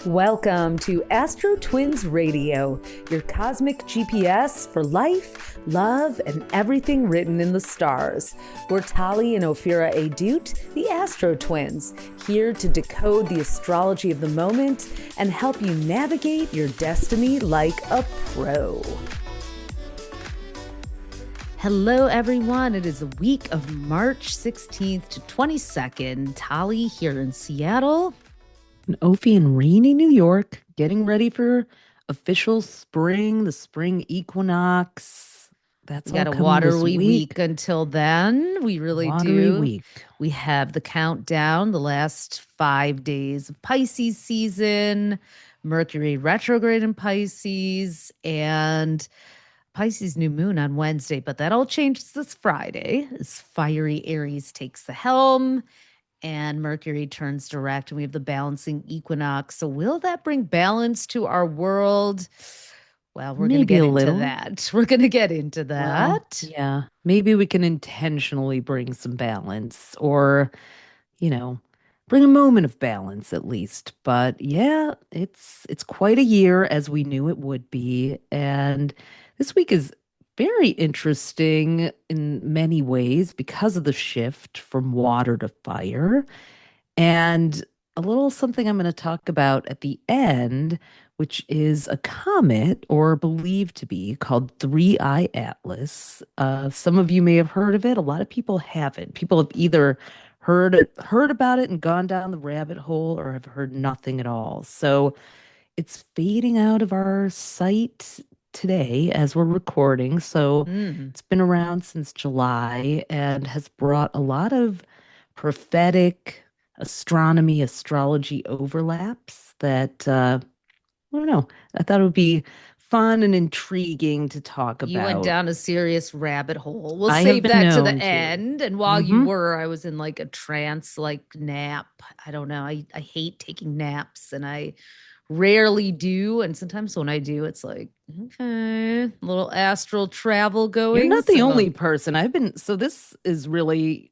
Welcome to AstroTwins Radio, your cosmic GPS for life, love, and everything written in the stars. We're Tali and Ophira Edut, the AstroTwins, here to decode the astrology of the moment and help you navigate your destiny like a pro. Hello, everyone. It is the week of March 16th to 22nd. Tali here in Seattle. And Ophi in rainy New York, getting ready for official spring, the spring equinox. That's We all got a coming this watery week until then. We really Watery do. week. We have the countdown, the last 5 days of Pisces season, Mercury retrograde in Pisces, and Pisces new moon on Wednesday. But that all changes this Friday as fiery Aries takes the helm and Mercury turns direct, and we have the balancing equinox. So will that bring balance to our world? Well, we're going to Maybe get a into little. that. We're going to get into that. Well, yeah, maybe we can intentionally bring some balance or, bring a moment of balance at least. But yeah, it's quite a year as we knew it would be. And this week is very interesting in many ways because of the shift from water to fire. And a little something I'm going to talk about at the end, which is a comet or believed to be called Three Eye Atlas. Some of you may have heard of it. A lot of people haven't. People have either heard about it and gone down the rabbit hole or have heard nothing at all. So it's fading out of our sight today as we're recording. So it's been around since July and has brought a lot of prophetic astronomy, astrology overlaps that, I don't know, I thought it would be fun and intriguing to talk You went about. down a serious rabbit hole. We'll I have save been that to the known to. end. And while you were, I was in like a trance, like nap. I don't know. I hate taking naps and I rarely do. And sometimes when I do, it's like, okay, a little astral travel You're going. not the So only person. So this is really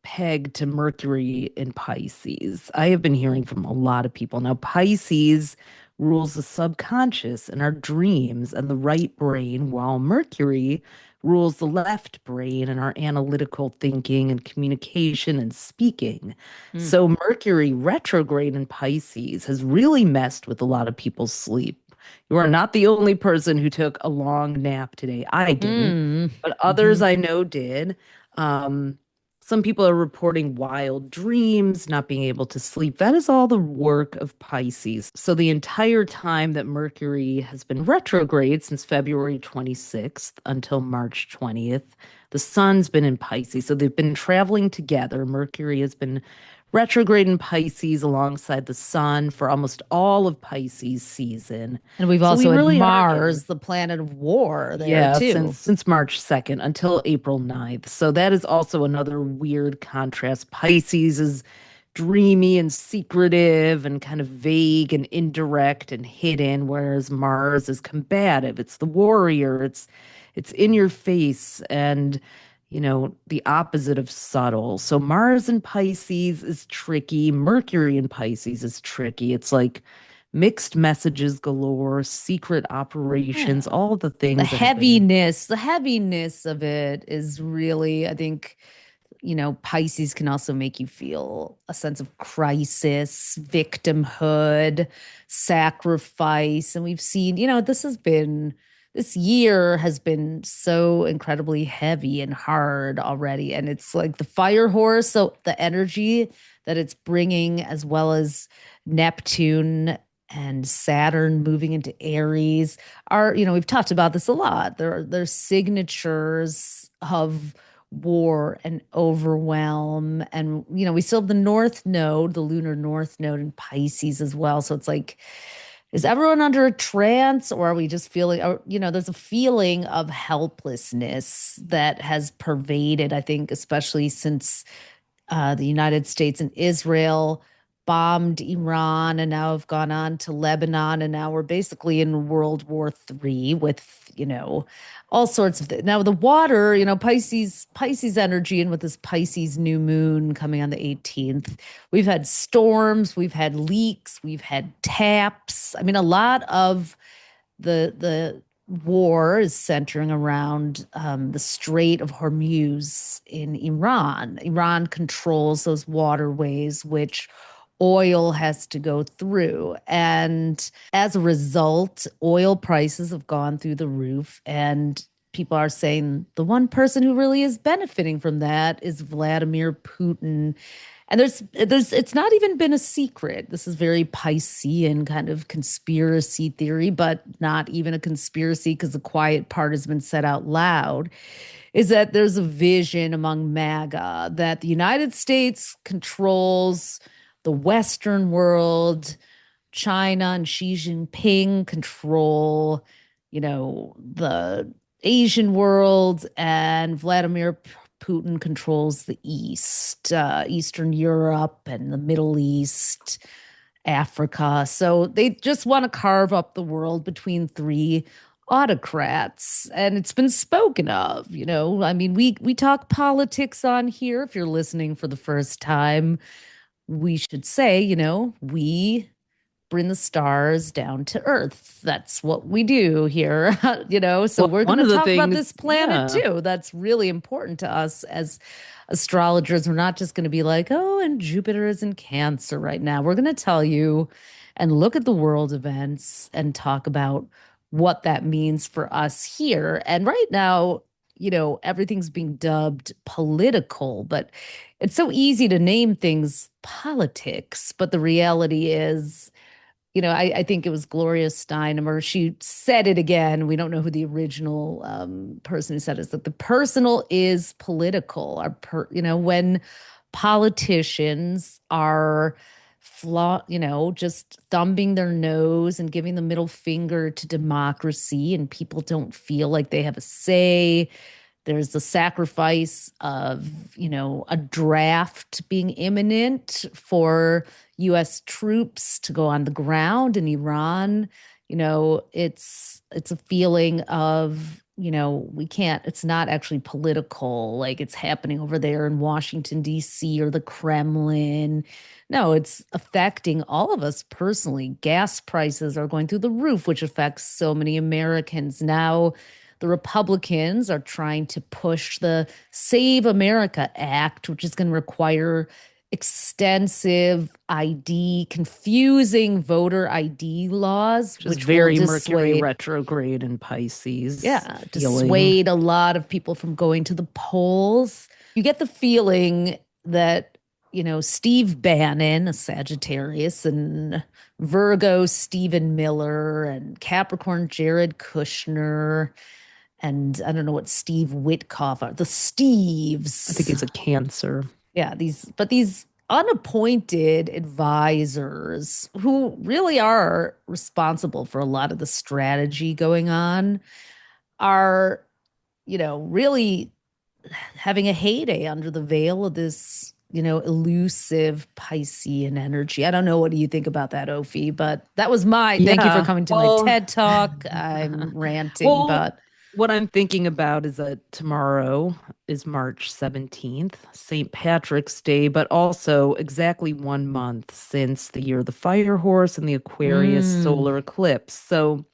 pegged to Mercury in Pisces. I have been hearing from a lot of people. Now, Pisces rules the subconscious and our dreams and the right brain, while Mercury rules the left brain and our analytical thinking and communication and speaking. So, Mercury retrograde in Pisces has really messed with a lot of people's sleep. You are not the only person who took a long nap today. I didn't, but others I know did. Um, some people are reporting wild dreams, not being able to sleep. That is all the work of Pisces. So, the entire time that Mercury has been retrograde since February 26th until March 20th, the sun's been in Pisces. So, they've been traveling together. Mercury has been retrograde in Pisces alongside the sun for almost all of Pisces season. and we've So, we also had really are getting. Mars, the planet of war, there Yeah, too. since March 2nd until April 9th. So that is also another weird contrast. Pisces is dreamy and secretive and kind of vague and indirect and hidden, whereas Mars is combative. It's the warrior. It's in your face and the opposite of subtle. So Mars in Pisces is tricky. Mercury in Pisces is tricky. It's like mixed messages galore, secret operations, Yeah. all the The things that have been. heaviness of it is really, I think, Pisces can also make you feel a sense of crisis, victimhood, sacrifice. And we've seen, this year has been so incredibly heavy and hard already. And it's like the fire horse. So the energy that it's bringing, as well as Neptune and Saturn moving into Aries, we've talked about this a lot. There's signatures of war and overwhelm. And, we still have the North Node, the lunar North Node in Pisces as well. So it's like, is everyone under a trance, or are we just feeling, there's a feeling of helplessness that has pervaded, I think, especially since the United States and Israel bombed Iran and now have gone on to Lebanon, and now we're basically in World War III with, all sorts of things. Now the water, Pisces energy, and with this Pisces new moon coming on the 18th, we've had storms, we've had leaks, we've had taps. I mean, a lot of the war is centering around the Strait of Hormuz in Iran. Iran controls those waterways, which oil has to go through. And as a result, oil prices have gone through the roof. And people are saying the one person who really is benefiting from that is Vladimir Putin. And it's not even been a secret. This is very Piscean kind of conspiracy theory, but not even a conspiracy because the quiet part has been said out loud. Is that there's a vision among MAGA that the United States controls the Western world, China and Xi Jinping control, the Asian world, and Vladimir Putin controls the East, Eastern Europe and the Middle East, Africa. So they just want to carve up the world between three autocrats. And it's been spoken of, I mean, we talk politics on here. If you're listening for the first time, we should say, we bring the stars down to earth. That's what we do here, so Well, we're going one to of the talk about things, this planet yeah. too. That's really important to us as astrologers. We're not just going to be like, oh, and Jupiter is in Cancer right now. We're going to tell you and look at the world events and talk about what that means for us here. And right now, everything's being dubbed political, but it's so easy to name things politics. But the reality is, I think it was Gloria Steinem, or she said it again. We don't know who the original person who said it is. That the personal is political. When politicians are just thumbing their nose and giving the middle finger to democracy, and people don't feel like they have a say. There's the sacrifice of, a draft being imminent for US troops to go on the ground in Iran. It's a feeling of, we can't, it's not actually political, like it's happening over there in Washington, D.C. or the Kremlin. No, it's affecting all of us personally. Gas prices are going through the roof, which affects so many Americans. Now, the Republicans are trying to push the Save America Act, which is going to require extensive confusing voter ID laws, Which is which will very Mercury dissuade, retrograde in Pisces yeah, feeling. dissuade a lot of people from going to the polls. You get the feeling that, Steve Bannon, a Sagittarius, and Virgo Stephen Miller, and Capricorn Jared Kushner, and I don't know what Steve Witkoff are, the I think Steves. it's a Cancer. Yeah, these unappointed advisors who really are responsible for a lot of the strategy going on are, really having a heyday under the veil of this, elusive Piscean energy. I don't know. What do you think about that, Ophi? But that was thank you for Yeah. coming to my Well, TED Talk. I'm ranting, well, but what I'm thinking about is that tomorrow is March 17th, St. Patrick's Day, but also exactly 1 month since the year of the fire horse and the Aquarius mm, solar eclipse. So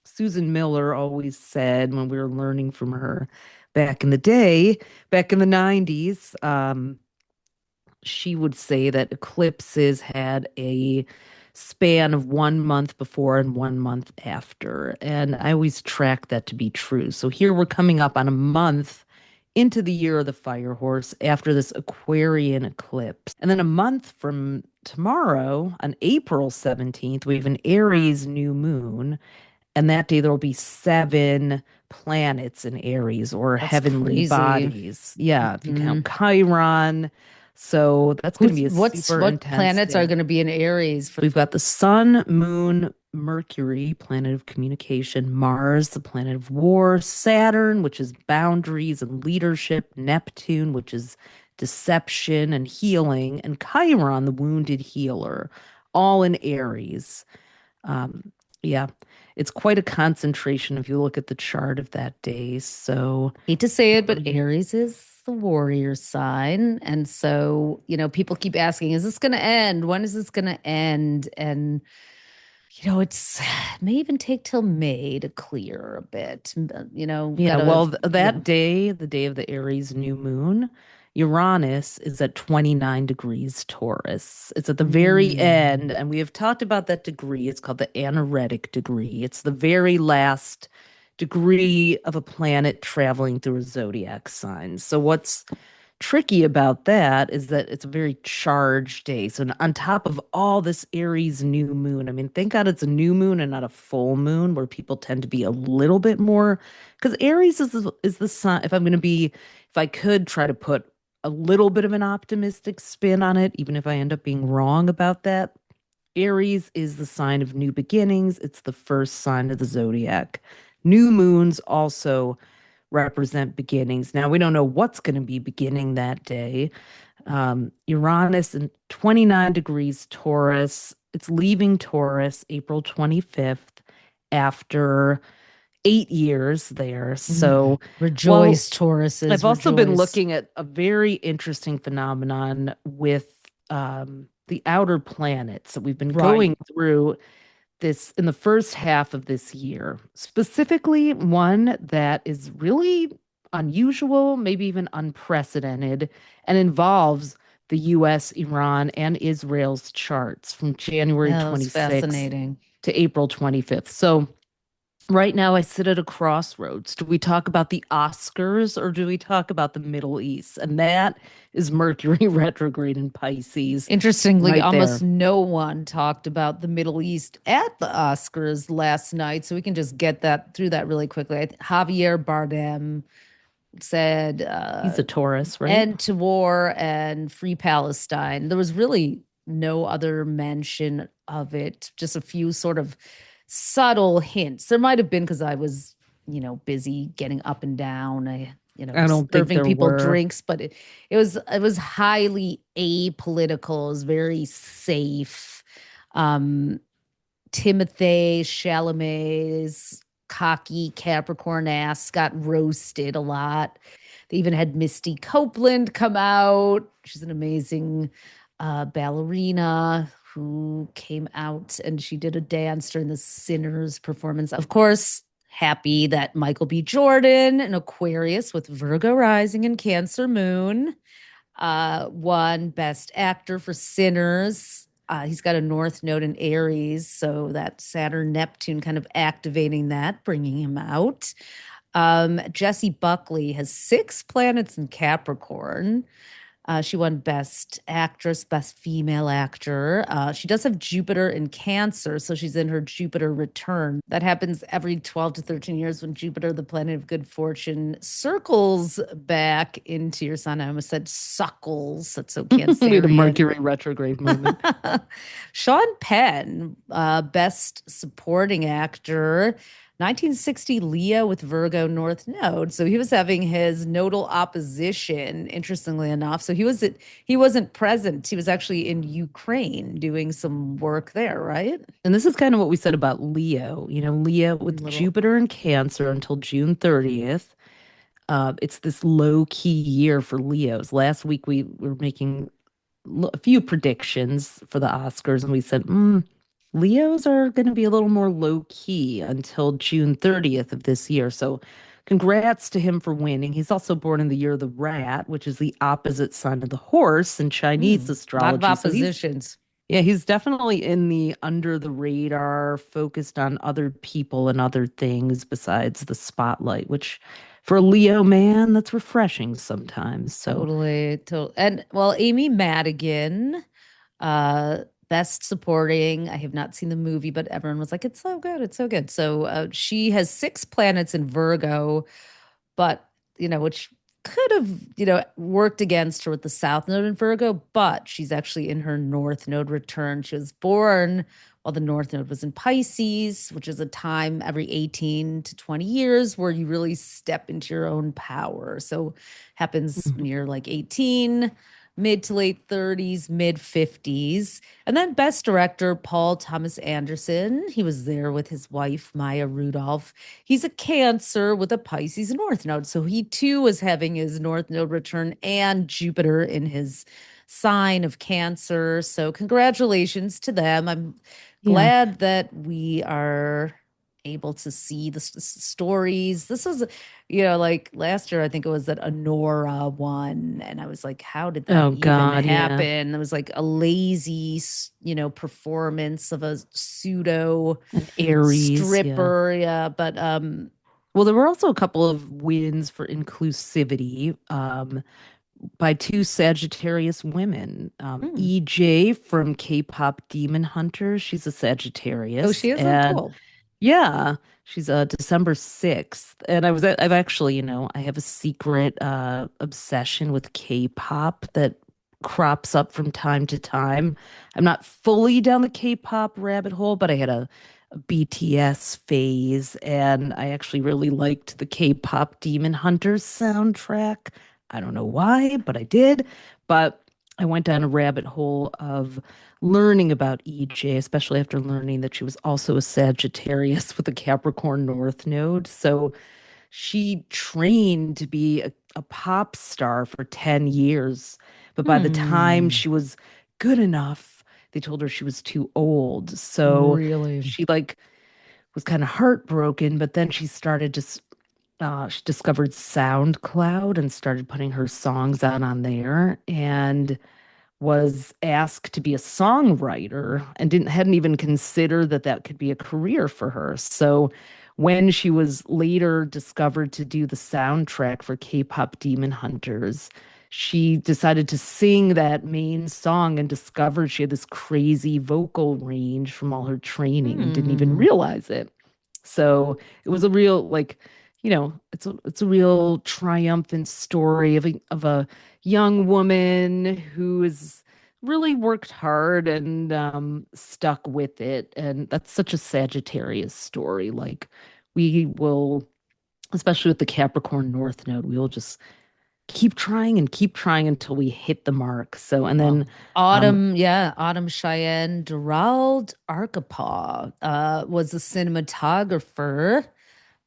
Susan Miller always said when we were learning from her back in the day, back in the 90s, she would say that eclipses had a span of 1 month before and 1 month after. And I always track that to be true. So here we're coming up on a month into the year of the fire horse after this Aquarian eclipse. And then a month from tomorrow, on April 17th, we have an Aries new moon. And that day there will be seven planets in Aries, or that's heavenly crazy. bodies. Yeah, if you count Mhm. Chiron. So that's going to be a super What intense planets are day. going to be in Aries for? We've got the sun, moon, Mercury, planet of communication, Mars, the planet of war, Saturn, which is boundaries and leadership, Neptune, which is deception and healing, and Chiron, the wounded healer, all in Aries. Um, yeah, it's quite a concentration if you look at the chart of that day. So, Hate to say it, but Aries is the warrior sign. And so, people keep asking, is this going to end? When is this going to end? And, it may even take till May to clear a bit. yeah, Gotta, well, that day, the day of the Aries new moon, Uranus is at 29 degrees Taurus. It's at the very mm, end, and we have talked about that degree. It's called the anaretic degree. It's the very last degree of a planet traveling through a zodiac sign. So, what's tricky about that is that it's a very charged day. So on top of all this Aries new moon, I mean, thank God it's a new moon and not a full moon where people tend to be a little bit more because Aries is the sign. If I could try to put a little bit of an optimistic spin on it, even if I end up being wrong about that, Aries is the sign of new beginnings. It's the first sign of the zodiac. New moons also represent beginnings. Now, we don't know what's going to be beginning that day. Uranus in 29 degrees Taurus. It's leaving Taurus April 25th after 8 years there. So, well, rejoice, I've Tauruses, also been rejoice. looking at a very interesting phenomenon with the outer planets. So, we've been going Right. through this in the first half of this year, specifically one that is really unusual, maybe even unprecedented, and involves the US, Iran, and Israel's charts from January Yeah, that's 26th fascinating. to April 25th. So right now I sit at a crossroads. Do we talk about the Oscars or do we talk about the Middle East? And that is Mercury retrograde in Pisces Interestingly, right almost there. no one talked about the Middle East at the Oscars last night, so we can just get that through that really quickly. Javier Bardem said, He's a Taurus, right? end to war and free Palestine. There was really no other mention of it, just a few sort of subtle hints. There might have been because I was, busy getting up and down. I don't think Serving there people were. drinks, but it was highly apolitical. It was very safe. Um, Timothy Chalamet's cocky Capricorn ass got roasted a lot. They even had Misty Copeland come out. She's an amazing ballerina who came out and she did a dance during the Sinners performance. Of course, happy that Michael B. Jordan, an Aquarius with Virgo rising and Cancer moon, won Best Actor for Sinners. He's got a North Node in Aries, so that Saturn Neptune kind of activating that, bringing him out. Jessie Buckley has 6 planets in Capricorn. She won Best Actress, Best Female Actor. She does have Jupiter in Cancer, so she's in her Jupiter return. That happens every 12 to 13 years when Jupiter, the planet of good fortune, circles back into your sign. I almost said suckles. That's so We had a Cancerian. Mercury retrograde moment. Sean Penn, Best Supporting Actor, 1960 Leo with Virgo North Node. So he was having his nodal opposition, interestingly enough. So he wasn't present. He was actually in Ukraine doing some work there, right? And this is kind of what we said about Leo. Leo with Little Jupiter and Cancer until June 30th. It's this low key year for Leos. Last week we were making a few predictions for the Oscars, and we said, Leos are going to be a little more low key until June 30th of this year. So, congrats to him for winning. He's also born in the year of the rat, which is the opposite sign of the horse in Chinese a lot of astrology. So, oppositions. yeah, he's definitely in the under the radar, focused on other people and other things besides the spotlight, which for a Leo man, that's refreshing sometimes. So, Totally. And well, Amy Madigan, uh, best supporting. I have not seen the movie, but everyone was like, it's so good. It's so good. So she has 6 planets in Virgo, but which could have, worked against her with the South Node in Virgo, but she's actually in her North Node return. She was born while the North Node was in Pisces, which is a time every 18 to 20 years where you really step into your own power. So happens when Mhm. you're like 18, mid to late 30s, mid 50s. And then Best Director Paul Thomas Anderson, he was there with his wife Maya Rudolph. He's a Cancer with a Pisces North Node. So he too was having his North Node return and Jupiter in his sign of Cancer. So congratulations to them. I'm Yeah. glad that we are able to see the stories. This was, like last year, I think it was that Honora won. And I was like, how did that Oh even God, yeah. happen? It was like a lazy, performance of a pseudo And Aries, yeah. stripper. Yeah. But Well, there were also a couple of wins for inclusivity by two Sagittarius women. hmm. EJ from K-pop Demon Hunters, she's a Oh, Sagittarius, she is? Oh, and cool. yeah, she's December 6th. And I've actually, I have a secret obsession with K-pop that crops up from time to time. I'm not fully down the K-pop rabbit hole, but I had a BTS phase, and I actually really liked the K-pop Demon Hunters soundtrack. I don't know why, but I did. But I went down a rabbit hole of learning about EJ, especially after learning that she was also a Sagittarius with a Capricorn North Node. So she trained to be a pop star for 10 years. But by the time Hmm. she was good enough, they told her she was too old. So Really? she like was kind of heartbroken, but then she discovered SoundCloud and started putting her songs out on there. And was asked to be a songwriter and hadn't even considered that that could be a career for her. So when she was later discovered to do the soundtrack for K-pop Demon Hunters, she decided to sing that main song and discovered she had this crazy vocal range from all her training and didn't even Hmm. realize it. So it was a real it's a real triumphant story of a young woman who has really worked hard and stuck with it. And that's such a Sagittarius story. Like we will, especially with the Capricorn North Node, we will just keep trying until we hit the mark. So, and then Well, um, Autumn Cheyenne Gerald Arkapaw was the cinematographer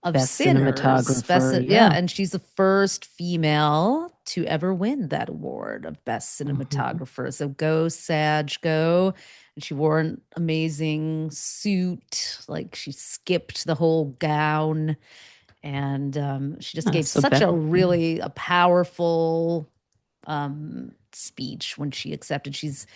of best Sinners. cinematographer. Yeah, Yeah. and she's the first female to ever win that award of best Mhm. cinematographer. So go Sag, go. And she wore an amazing suit, like she skipped the whole gown, and she just gave So such Beth, a yeah. really a powerful speech when she accepted. She's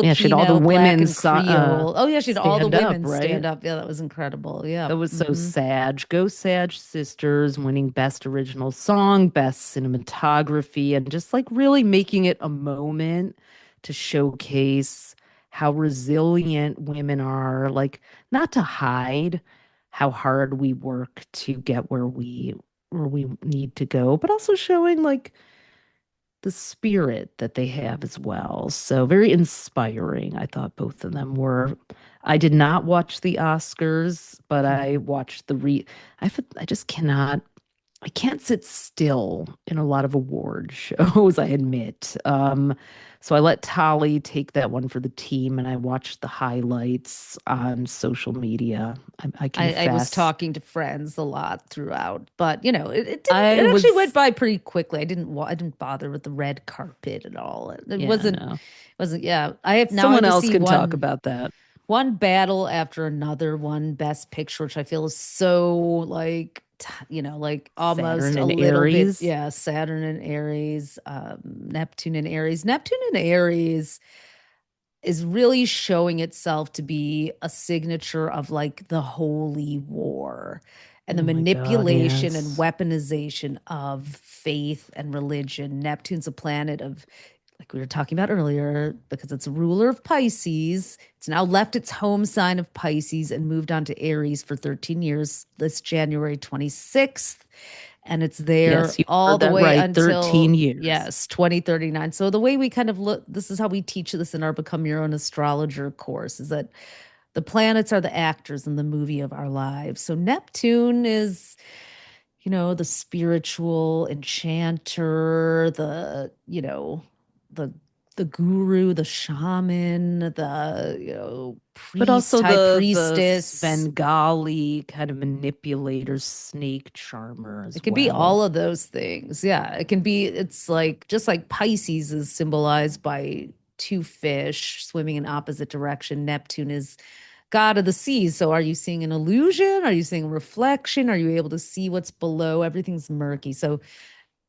Yeah, she had all the Filipino, Black, women and Creole. Oh yeah, she had all the stand up, women right? stand up. Yeah, that was incredible. Yeah. That was so Hmm. Sag. Go Sag Sisters winning Best Original Song, Best Cinematography, and just like really making it a moment to showcase how resilient women are. Like, not to hide how hard we work to get where we need to go, but also showing like the spirit that they have as well. So very inspiring. I thought both of them were. I did not watch the Oscars, but I watched I just cannot. I can't sit still in a lot of award shows, I admit. So I let Tali take that one for the team, and I watched the highlights on social media. I I was confess. talking to friends a lot throughout, but it didn't. I It actually went was, by pretty quickly. I didn't bother with the red carpet at all. It yeah, wasn't. no. Wasn't. Yeah, I have now. I have Someone to else see can talk one about that. one battle after another, one best picture, which I feel is so like like almost Saturn a and little bit, Aries. yeah, Saturn and Aries, Neptune and Aries is really showing itself to be a signature of like the holy war and Oh the my God, manipulation and yes. weaponization of faith and religion. Neptune's a planet of, like we were talking about earlier, because it's a ruler of Pisces. It's now left its home sign of Pisces and moved on to Aries for 13 years this January 26th. and it's there Yes, you all heard the that way right. 13 until, years. yes, 2039. So the way we kind of look, this is how we teach this in our Become Your Own Astrologer course, is that the planets are the actors in the movie of our lives. So Neptune is, the spiritual enchanter, the the guru, the shaman, the, But priest, also high the priestess. Svengali kind of manipulator, snake charmer It as can be well. all of those things. Yeah, it can be, it's like just like Pisces is symbolized by two fish swimming in opposite direction. Neptune is god of the seas. So are you seeing an illusion? Are you seeing a reflection? Are you able to see what's below? Everything's murky. So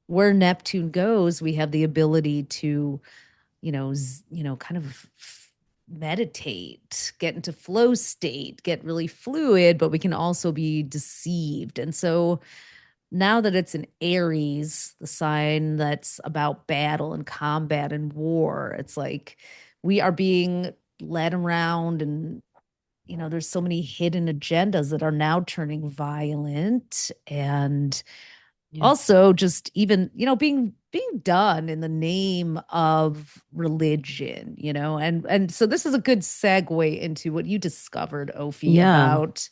where Neptune goes, we have the ability to, kind of meditate, get into flow state, get really fluid, but we can also be deceived. And so now that it's in Aries, the sign that's about battle and combat and war, it's like we are being led around, and there's so many hidden agendas that are now turning violent, and Yeah. also just even being done in the name of religion, and so this is a good segue into what you discovered, Ophi, Yeah. about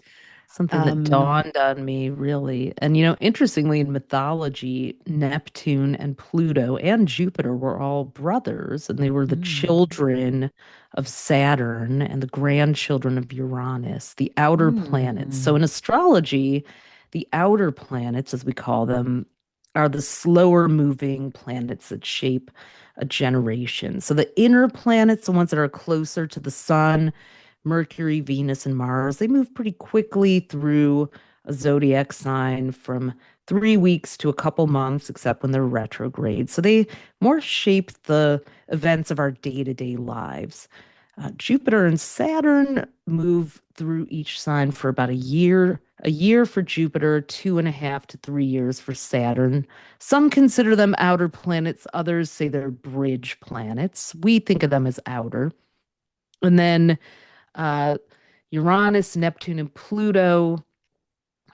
Something that um dawned on me, really. And, interestingly, in mythology, Neptune and Pluto and Jupiter were all brothers, and they were the mm, children of Saturn and the grandchildren of Uranus, the outer planets. So, mm, in astrology, the outer planets, as we call them, are the slower moving planets that shape a generation. So, the inner planets, the ones that are closer to the sun, Mercury, Venus, and Mars, they move pretty quickly through a zodiac sign from 3 weeks to a couple months, except when they're retrograde. So they more shape the events of our day-to-day lives. Jupiter and Saturn move through each sign for about a year for Jupiter, 2.5 to 3 years for Saturn. Some consider them outer planets, others say they're bridge planets. We think of them as outer. And then uh, Uranus, Neptune, and Pluto,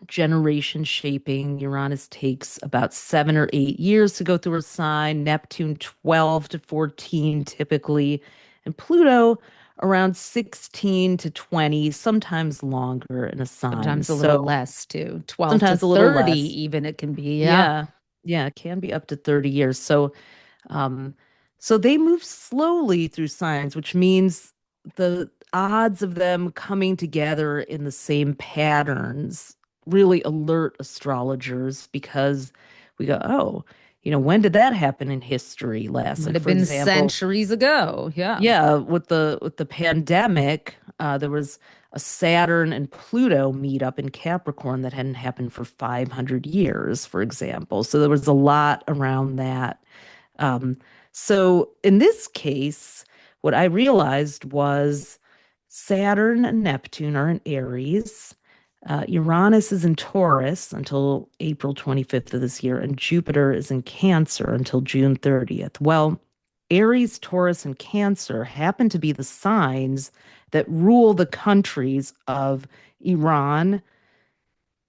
generation shaping. Uranus takes about 7 or 8 years to go through a sign, Neptune, 12 to 14 typically, and Pluto, around 16 to 20, sometimes longer in a sign. sometimes a little So less too, 12 to sometimes a little 30 less. even, it can be. Yeah. Yeah. Yeah, it can be up to 30 years. Um, so they move slowly through signs, which means the odds of them coming together in the same patterns really alert astrologers because we go, oh, when did that happen in history last? Might Like, have for been example, centuries ago. Yeah. yeah, with the pandemic, there was a Saturn and Pluto meet up in Capricorn that hadn't happened for 500 years, for example. So there was a lot around that. Um, so in this case, what I realized was Saturn and Neptune are in Aries. Uranus is in Taurus until April 25th of this year, and Jupiter is in Cancer until June 30th. Well, Aries, Taurus, and Cancer happen to be the signs that rule the countries of Iran,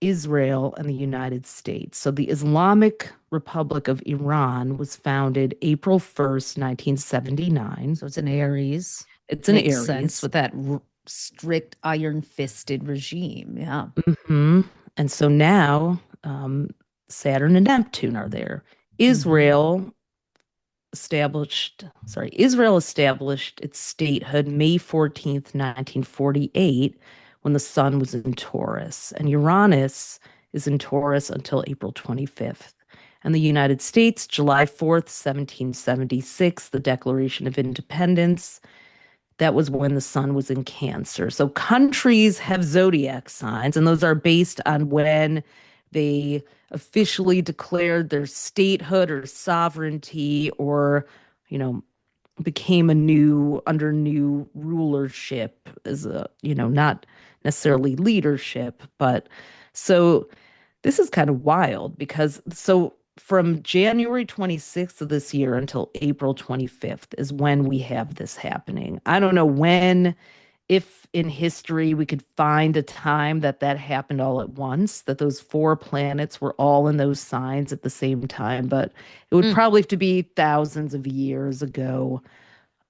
Israel, and the United States. So the Islamic Republic of Iran was founded April 1st, 1979. So it's an Aries. It's an Makes sense Aries. with that strict iron-fisted regime. Yeah. Hmm. And so now Saturn and Neptune are there. Hmm. Israel established its statehood May 14th, 1948, when the sun was in Taurus, and Uranus is in Taurus until April 25th. And the United States, July 4th, 1776, the Declaration of Independence, that was when the sun was in Cancer. So countries have zodiac signs, and those are based on when they officially declared their statehood or sovereignty, or, you know, became under new rulership, as a, not necessarily leadership, but so this is kind of wild because from January 26th of this year until April 25th is when we have this happening. I don't know when if in history we could find a time that that happened all at once, that those four planets were all in those signs at the same time, but it would Mm. probably have to be thousands of years ago,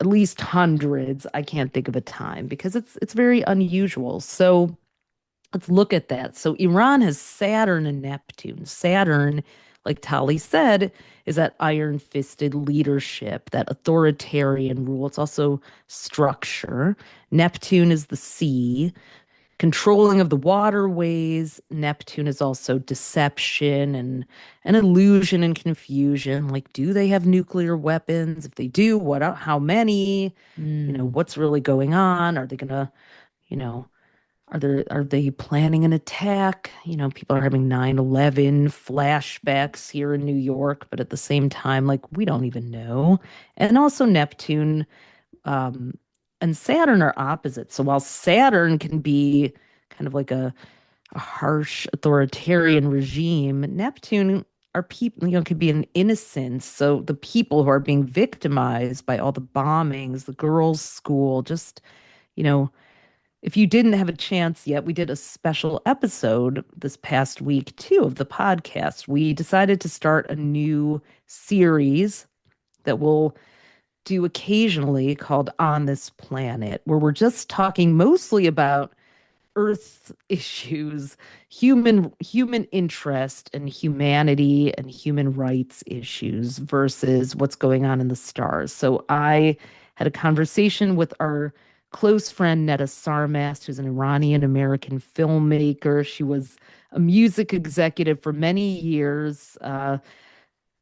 at least hundreds. I can't think of a time because it's very unusual. So let's look at that. So Iran has Saturn and Neptune. Saturn, like Tali said, is that iron-fisted leadership, that authoritarian rule. It's also structure. Neptune is the sea, controlling of the waterways. Neptune is also deception and illusion and confusion. Like, do they have nuclear weapons? If they do, what? How many? Mm. What's really going on? Are they gonna, you know, are they planning an attack? People are having 9/11 flashbacks here in New York, but at the same time, like we don't even know. And also Neptune um, and Saturn are opposites. So while Saturn can be kind of like a harsh authoritarian regime, Neptune are people, could be an innocence. So the people who are being victimized by all the bombings, the girls' school, just, you know, if you didn't have a chance yet, we did a special episode this past week too of the podcast. We decided to start a new series that we'll do occasionally called On This Planet, where we're just talking mostly about Earth issues, human interest and humanity and human rights issues versus what's going on in the stars. So I had a conversation with our close friend Netta Sarmast, who's an Iranian American filmmaker. She was a music executive for many years.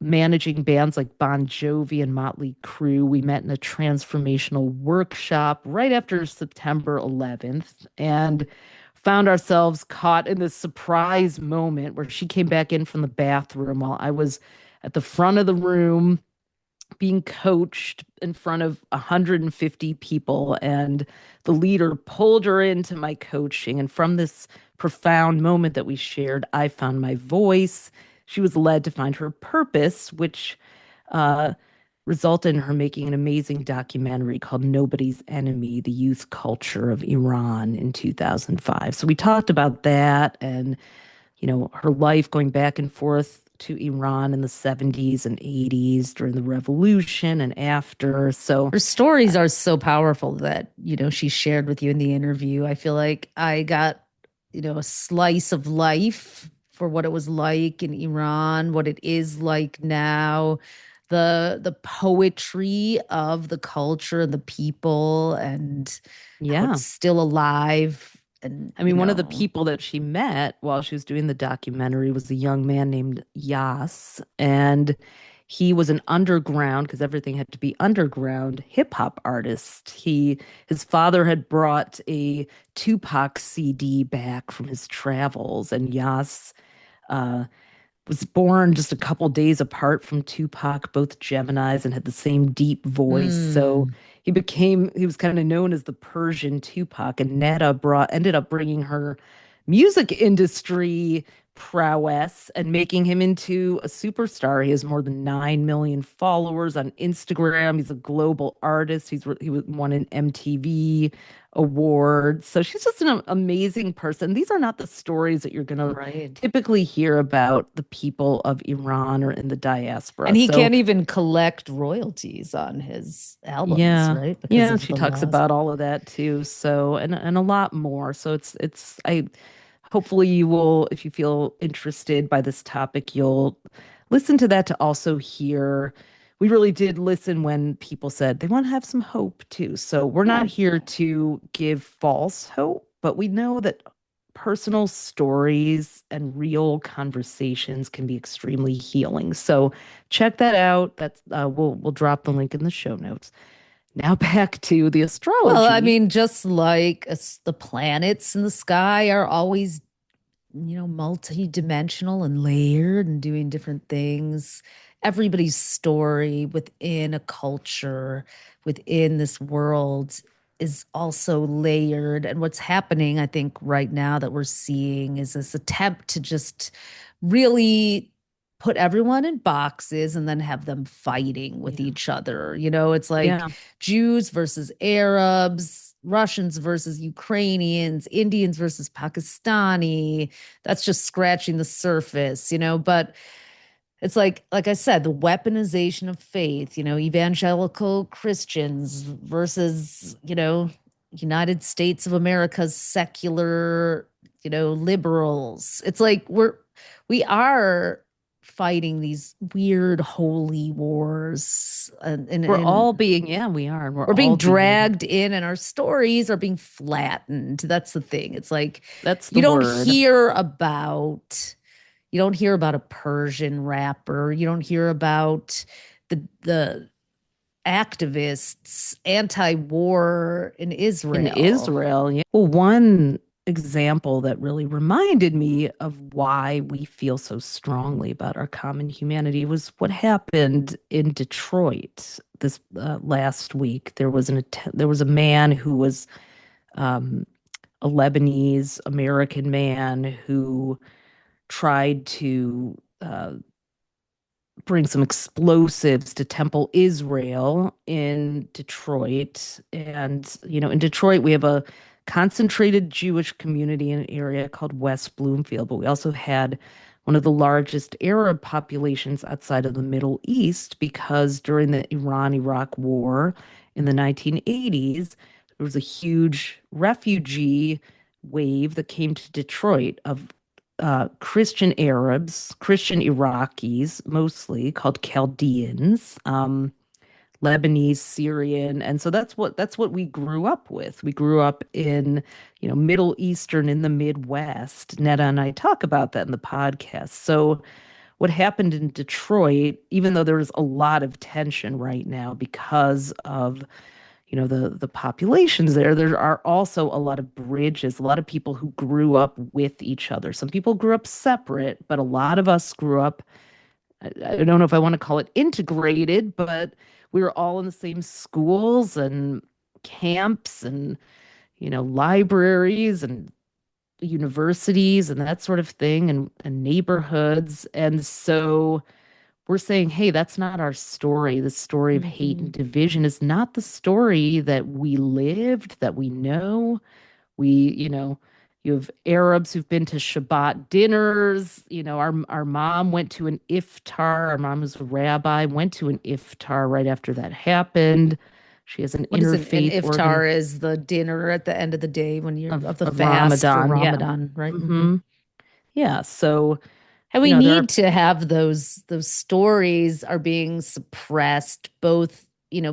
Managing bands like Bon Jovi and Motley Crue. We met in a transformational workshop right after September 11th and found ourselves caught in this surprise moment where she came back in from the bathroom while I was at the front of the room being coached in front of 150 people, and the leader pulled her into my coaching. And from this profound moment that we shared, I found my voice. She was led to find her purpose, which uh, resulted in her making an amazing documentary called Nobody's Enemy: The Youth Culture of Iran in 2005. So we talked about that and her life going back and forth to Iran in the 70s and 80s during the revolution and after. So, Her stories are so powerful that, she shared with you in the interview. I feel like I got, a slice of life for what it was like in Iran, what it is like now, the poetry of the culture and the people and how it's yeah. still alive and, I mean, one of the people that she met while she was doing the documentary was a young man named Yas, and he was an underground, because everything had to be underground, hip hop artist. His father had brought a Tupac CD back from his travels, and Yas uh, was born just a couple days apart from Tupac, both Geminis, and had the same deep voice. So Mm. he was kind of known as the Persian Tupac. And Netta ended up bringing her music industry prowess and making him into a superstar. He has more than 9 million followers on Instagram. He's a global artist. He won an MTV award. So she's just an amazing person. These are not the stories that you're going to Right. typically hear about the people of Iran or in the diaspora. And he So can't even collect royalties on his albums, yeah. right? Because Yeah, of she the talks laws. about all of that too. So and a lot more. So it's I hopefully you will, if you feel interested by this topic, you'll listen to that to also hear. We really did listen when people said they want to have some hope too. So we're not Yeah. here to give false hope, but we know that personal stories and real conversations can be extremely healing. So check that out. We'll drop the link in the show notes. Now back to the Well, I astrology. mean, just like the planets in the sky are always, multi-dimensional and layered and doing different things. Everybody's story within a culture, within this world is also layered. And what's happening, I think, right now that we're seeing is this attempt to just really put everyone in boxes and then have them fighting with Yeah. each other. It's like Yeah. Jews versus Arabs, Russians versus Ukrainians, Indians versus Pakistani. That's just scratching the surface, but it's like I said, the weaponization of faith, evangelical Christians versus, United States of America's secular, liberals. It's like we are fighting these weird holy wars, We're and all being, yeah, we are. We're we're being all being, dragged in, and our stories are being flattened. That's the thing. It's like that's the you don't word. hear about you don't hear about a Persian rapper. You don't hear about the activists anti-war in In Israel. Israel, yeah. Well, one example that really reminded me of why we feel so strongly about our common humanity was what happened in Detroit this last week. There was a man who was um, a Lebanese American man who tried to bring some explosives to Temple Israel in Detroit. And, in Detroit, we have a concentrated Jewish community in an area called West Bloomfield, but we also had one of the largest Arab populations outside of the Middle East because during the Iran-Iraq War in the 1980s, there was a huge refugee wave that came to Detroit of Christian Arabs, Christian Iraqis, mostly called Chaldeans, Lebanese, Syrian, and so that's what we grew up with. We grew up in, Middle Eastern in the Midwest. Netta and I talk about that in the podcast. So what happened in Detroit, even though there's a lot of tension right now because of the populations there are also a lot of bridges, a lot of people who grew up with each other. Some people grew up separate, but a lot of us grew up, I don't know if I want to call it integrated, but we were all in the same schools and camps and libraries and universities and that sort of thing, and neighborhoods. And so we're saying, hey, that's not our story. The story of hate and Mhm. division is not the story that we lived, that we know. You have Arabs who've been to Shabbat dinners. Our mom went to an iftar. Our mom was a rabbi, went to an iftar right after that happened. She has an What is an interfaith organ iftar? Is the dinner at the end of the day when you're of the of fast for Ramadan. Yeah. Ramadan, right? hmm Yeah. So, And we there are, need to have those stories are being suppressed. Both,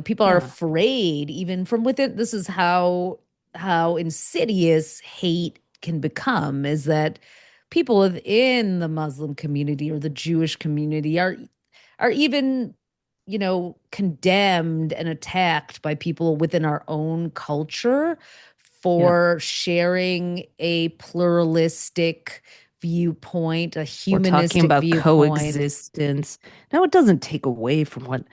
people are yeah. afraid even from within. This is how insidious hate can become, is that people within the Muslim community or the Jewish community are even, condemned and attacked by people within our own culture Yeah. for sharing a pluralistic viewpoint, a We're talking humanistic about viewpoint. coexistence. Now, it doesn't take away from what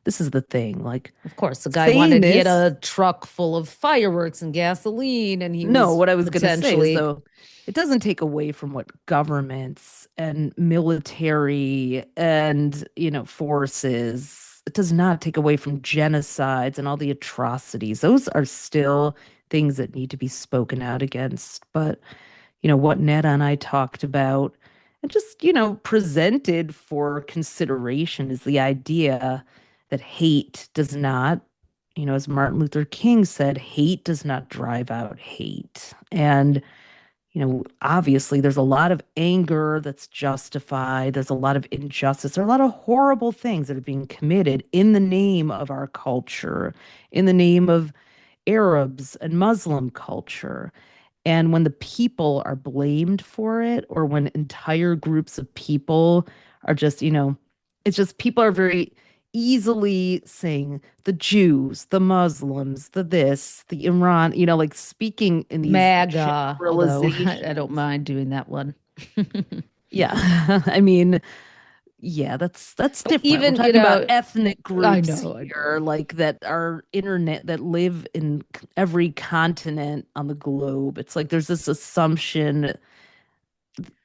this is the thing. Like Of course, the guy saying he had this, a truck full of fireworks and gasoline, and he no, was what I was going to say is, potentially, though, it doesn't take away from what governments and military and, forces, it does not take away from genocides and all the atrocities. Those are still things that need to be spoken out against. But what Netta and I talked about and just, presented for consideration is the idea that hate does not, as Martin Luther King said, hate does not drive out hate. And, obviously there's a lot of anger that's justified. There's a lot of injustice. There are a lot of horrible things that are being committed in the name of our culture, in the name of Arabs and Muslim culture. And when the people are blamed for it, or when entire groups of people are just, it's just people are very easily saying the Jews, the Muslims, the this, the Iran, like speaking in these MAGA, although I don't generalizations. mind doing that one. Yeah. I mean, yeah, that's different. We're Even, talking about ethnic I groups know, I here, know. like that are internet that live in every continent on the globe. It's like there's this assumption.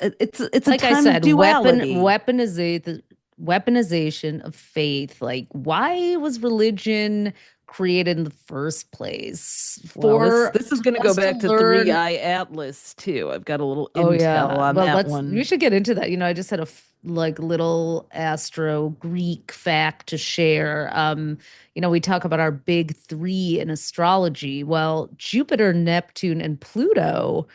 It's a Like I time of said, duality. weaponization of faith. Like, why was religion created in the first place Well, this for this is going to go us to back to Three learn. Eye Atlas too. I've got a little Oh intel yeah. on Well, that we one. should get into that. I just had like little astro Greek fact to share. We talk about our big three in astrology. Well, Jupiter, Neptune, and Pluto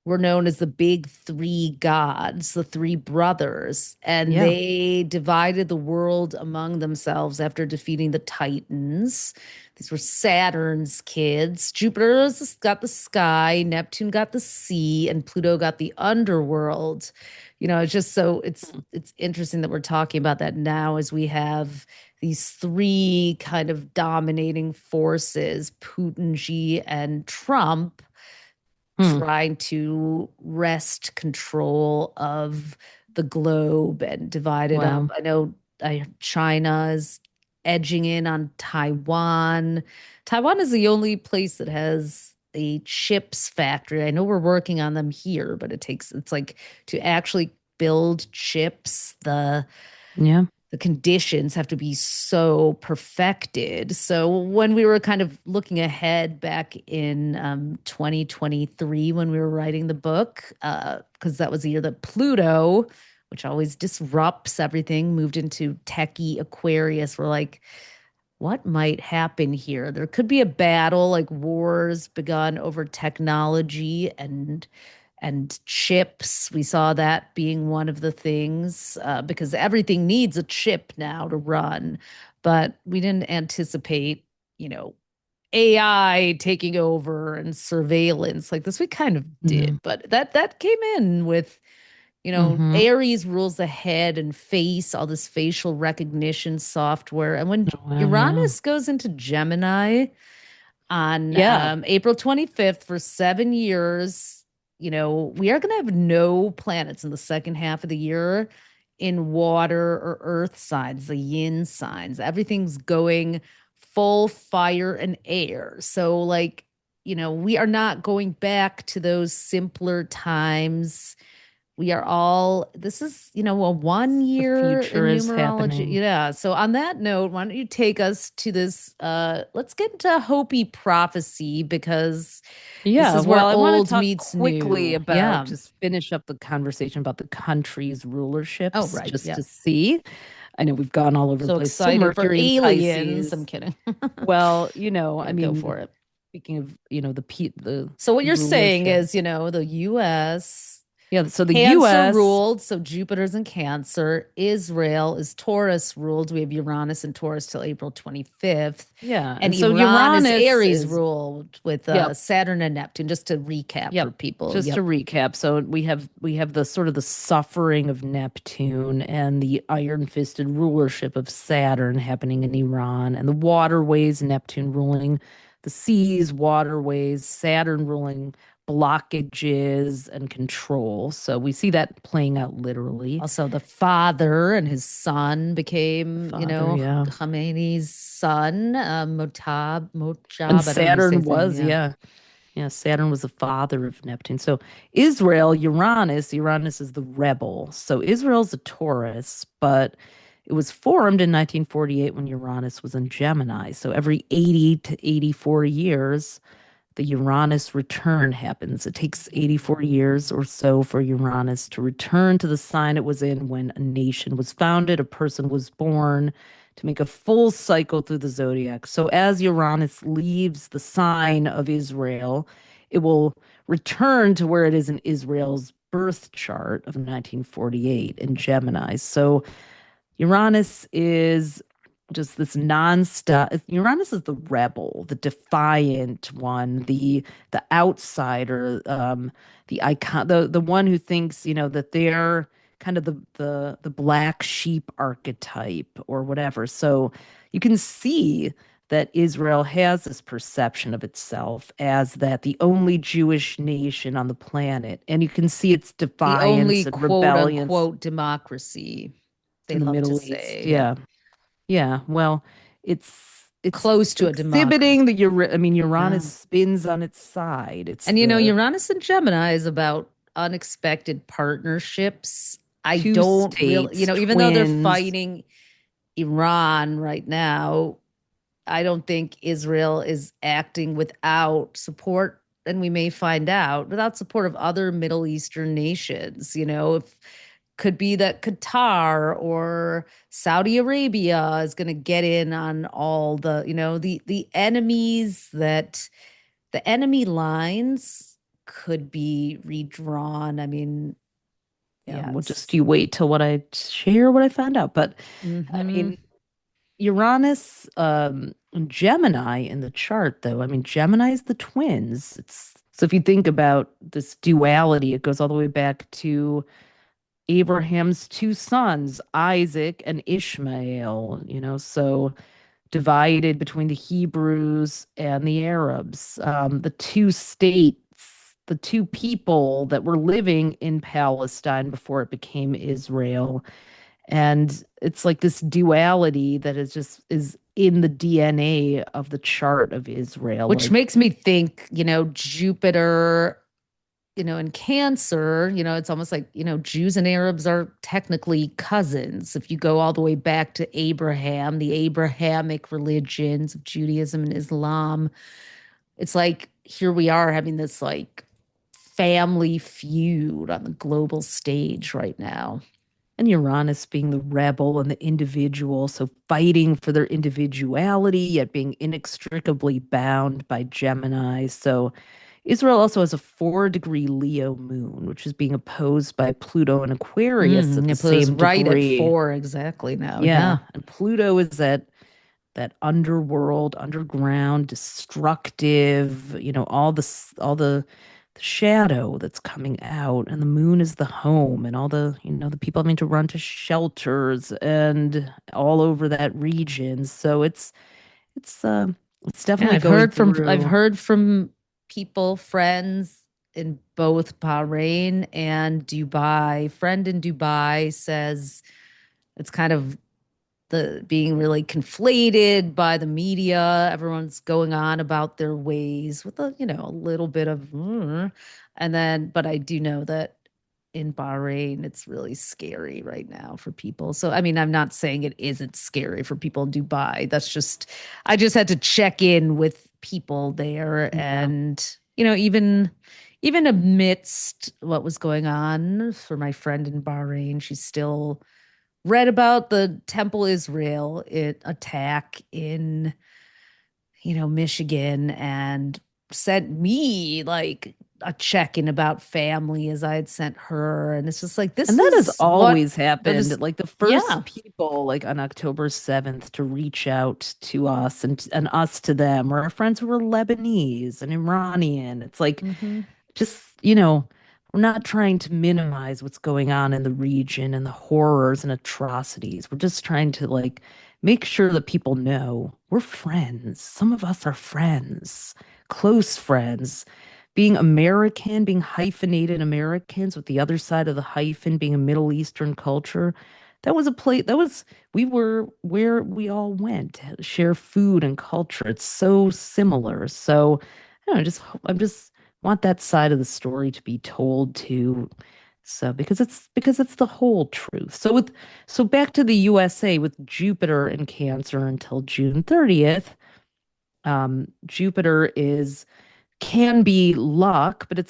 were known as the big three gods, the three brothers, and Yeah. they divided the world among themselves after defeating the Titans. These were Saturn's kids. Jupiter's got the sky, Neptune got the sea, and Pluto got the underworld. It's just so it's interesting that we're talking about that now as we have these three kind of dominating forces, Putin, Xi, and Trump Hmm. trying to wrest control of the globe and divide it up. Wow. I know China is edging in on Taiwan. Taiwan is the only place that has a chips factory. I know we're working on them here, but it's like to actually build chips, Yeah. the conditions have to be so perfected. So when we were kind of looking ahead back in 2023, when we were writing the book, because that was the year that Pluto, which always disrupts everything, moved into techie Aquarius, we're like, what might happen here? There could be a battle, like wars begun over technology and chips. We saw that being one of the things because everything needs a chip now to run. But we didn't anticipate, you know, AI taking over and surveillance like this. We kind of did, No. but that came in with, Mm-hmm. Aries rules the head and face, all this facial recognition software. And when Oh, wow. Yeah. Uranus goes into Gemini, on Yeah. April 25th for 7 years. We are going to have no planets in the second half of the year in water or earth signs, the yin signs. Everything's going full fire and air. So, like, we are not going back to those simpler times. This is, a one The year in future is numerology. happening. Yeah. So on that note, why don't you take us to this? Let's get into Hopi prophecy because this Yeah, is where well, I want to old talk meets quickly new. about Yeah. just finish up the conversation about the country's Oh, rulerships, right. just Yeah. to see. I know we've gone all over the So place. So excited for Mercury and aliens. I'm Pisces. kidding. Well, I Yeah, go mean, for it. speaking of, the So what you're saying rulership. is, the US Yeah, so the Cancer US, ruled, so Jupiter's in Cancer. Israel is Taurus ruled. We have Uranus in Taurus till April 25th. yeah, And and so Iran is Uranus Aries is, ruled with yep, Saturn and Neptune, just to recap for yep. people. Just to Yep. recap, so we have the sort of the suffering of Neptune and the iron-fisted rulership of Saturn happening in Iran, and the waterways, Neptune ruling the seas, waterways, Saturn ruling blockages and control. So we see that playing out literally. Also, the father and his son The became, father, yeah. Khamenei's son, And Mojab. I don't know how you say Saturn his name. was, Yeah. yeah. Yeah, Saturn was the father of Neptune. So Israel, Uranus is the rebel. So Israel's a Taurus, but it was formed in 1948 when Uranus was in Gemini. So every 80 to 84 years, the Uranus return happens. It takes 84 years or so for Uranus to return to the sign it was in when a nation was founded, a person was born, to make a full cycle through the zodiac. So as Uranus leaves the sign of Israel, it will return to where it is in Israel's birth chart of 1948 in Gemini. So Uranus is just this nonstop. Uranus is the rebel, the defiant one, the outsider, the icon, the one who thinks that they're kind of the black sheep archetype or whatever. So you can see that Israel has this perception of itself as that the only Jewish nation on the planet, and you can see its The defiance only and quote rebellions unquote democracy, they in the love to Middle East. say. Yep. Yeah. Yeah. Well, it's Close to a exhibiting democracy. Uranus Yeah. spins on its side. It's And the Uranus and Gemini is about unexpected partnerships. I two don't really, states, even though they're twins. fighting Iran right now, I don't think Israel is acting without support, and we may find out without support of other Middle Eastern nations. If could be that Qatar or Saudi Arabia is going to get in on all the enemies that the enemy lines could be redrawn. I mean, Yeah, we'll yes. just you wait till what I share what I found out. But I Hmm. mean, Uranus, Gemini in the chart, though. I mean, Gemini is the twins. It's so if you think about this duality, it goes all the way back to Abraham's two sons, Isaac and Ishmael, so divided between the Hebrews and the Arabs, the two states, the two people that were living in Palestine before it became Israel. And it's like this duality that is in the DNA of the chart of Israel. Which Like, makes me think, Jupiter, in Cancer, it's almost like, Jews and Arabs are technically cousins. If you go all the way back to Abraham, the Abrahamic religions of Judaism and Islam, it's like here we are having this like family feud on the global stage right now. and Uranus being the rebel and the individual, so fighting for their individuality, yet being inextricably bound by Gemini. So Israel also has a 4-degree Leo moon, which is being opposed by Pluto and Aquarius at the It put us same right at degree. 4 exactly now. Yeah. Yeah. And Pluto is that underworld, underground, destructive, all the shadow that's coming out, and the moon is the home, and all the people having to run to shelters and all over that region. So it's Yeah, definitely I've going heard from I've through. heard from people, friends in both Bahrain and Dubai. Friend in Dubai says it's kind of the being really conflated by the media. Everyone's going on about their ways with a little bit of, and then, but I do know that in Bahrain, it's really scary right now for people. So, I mean, I'm not saying it isn't scary for people in Dubai. I just had to check in with people there Yeah. and, even amidst what was going on for my friend in Bahrain, she still read about the Temple Israel attack in, Michigan and sent me like a check-in about family as I had sent her. And it's just like, this And that has is what always that happened. is. Like the Yeah. first people, like on October 7th, to reach out to us and us to them were our friends who were Lebanese and Iranian. It's like Hmm. just, we're not trying to minimize what's going on in the region and the horrors and atrocities. We're just trying to like make sure that people know we're friends. Some of us are friends, close friends. Being American, being hyphenated Americans with the other side of the hyphen being a Middle Eastern culture, that was a place we were where we all went to share food and culture. It's so similar. So I don't know, I'm just want that side of the story to be told too. So because it's the whole truth. So back to the USA with Jupiter in Cancer until June 30th. Jupiter is can be luck, but it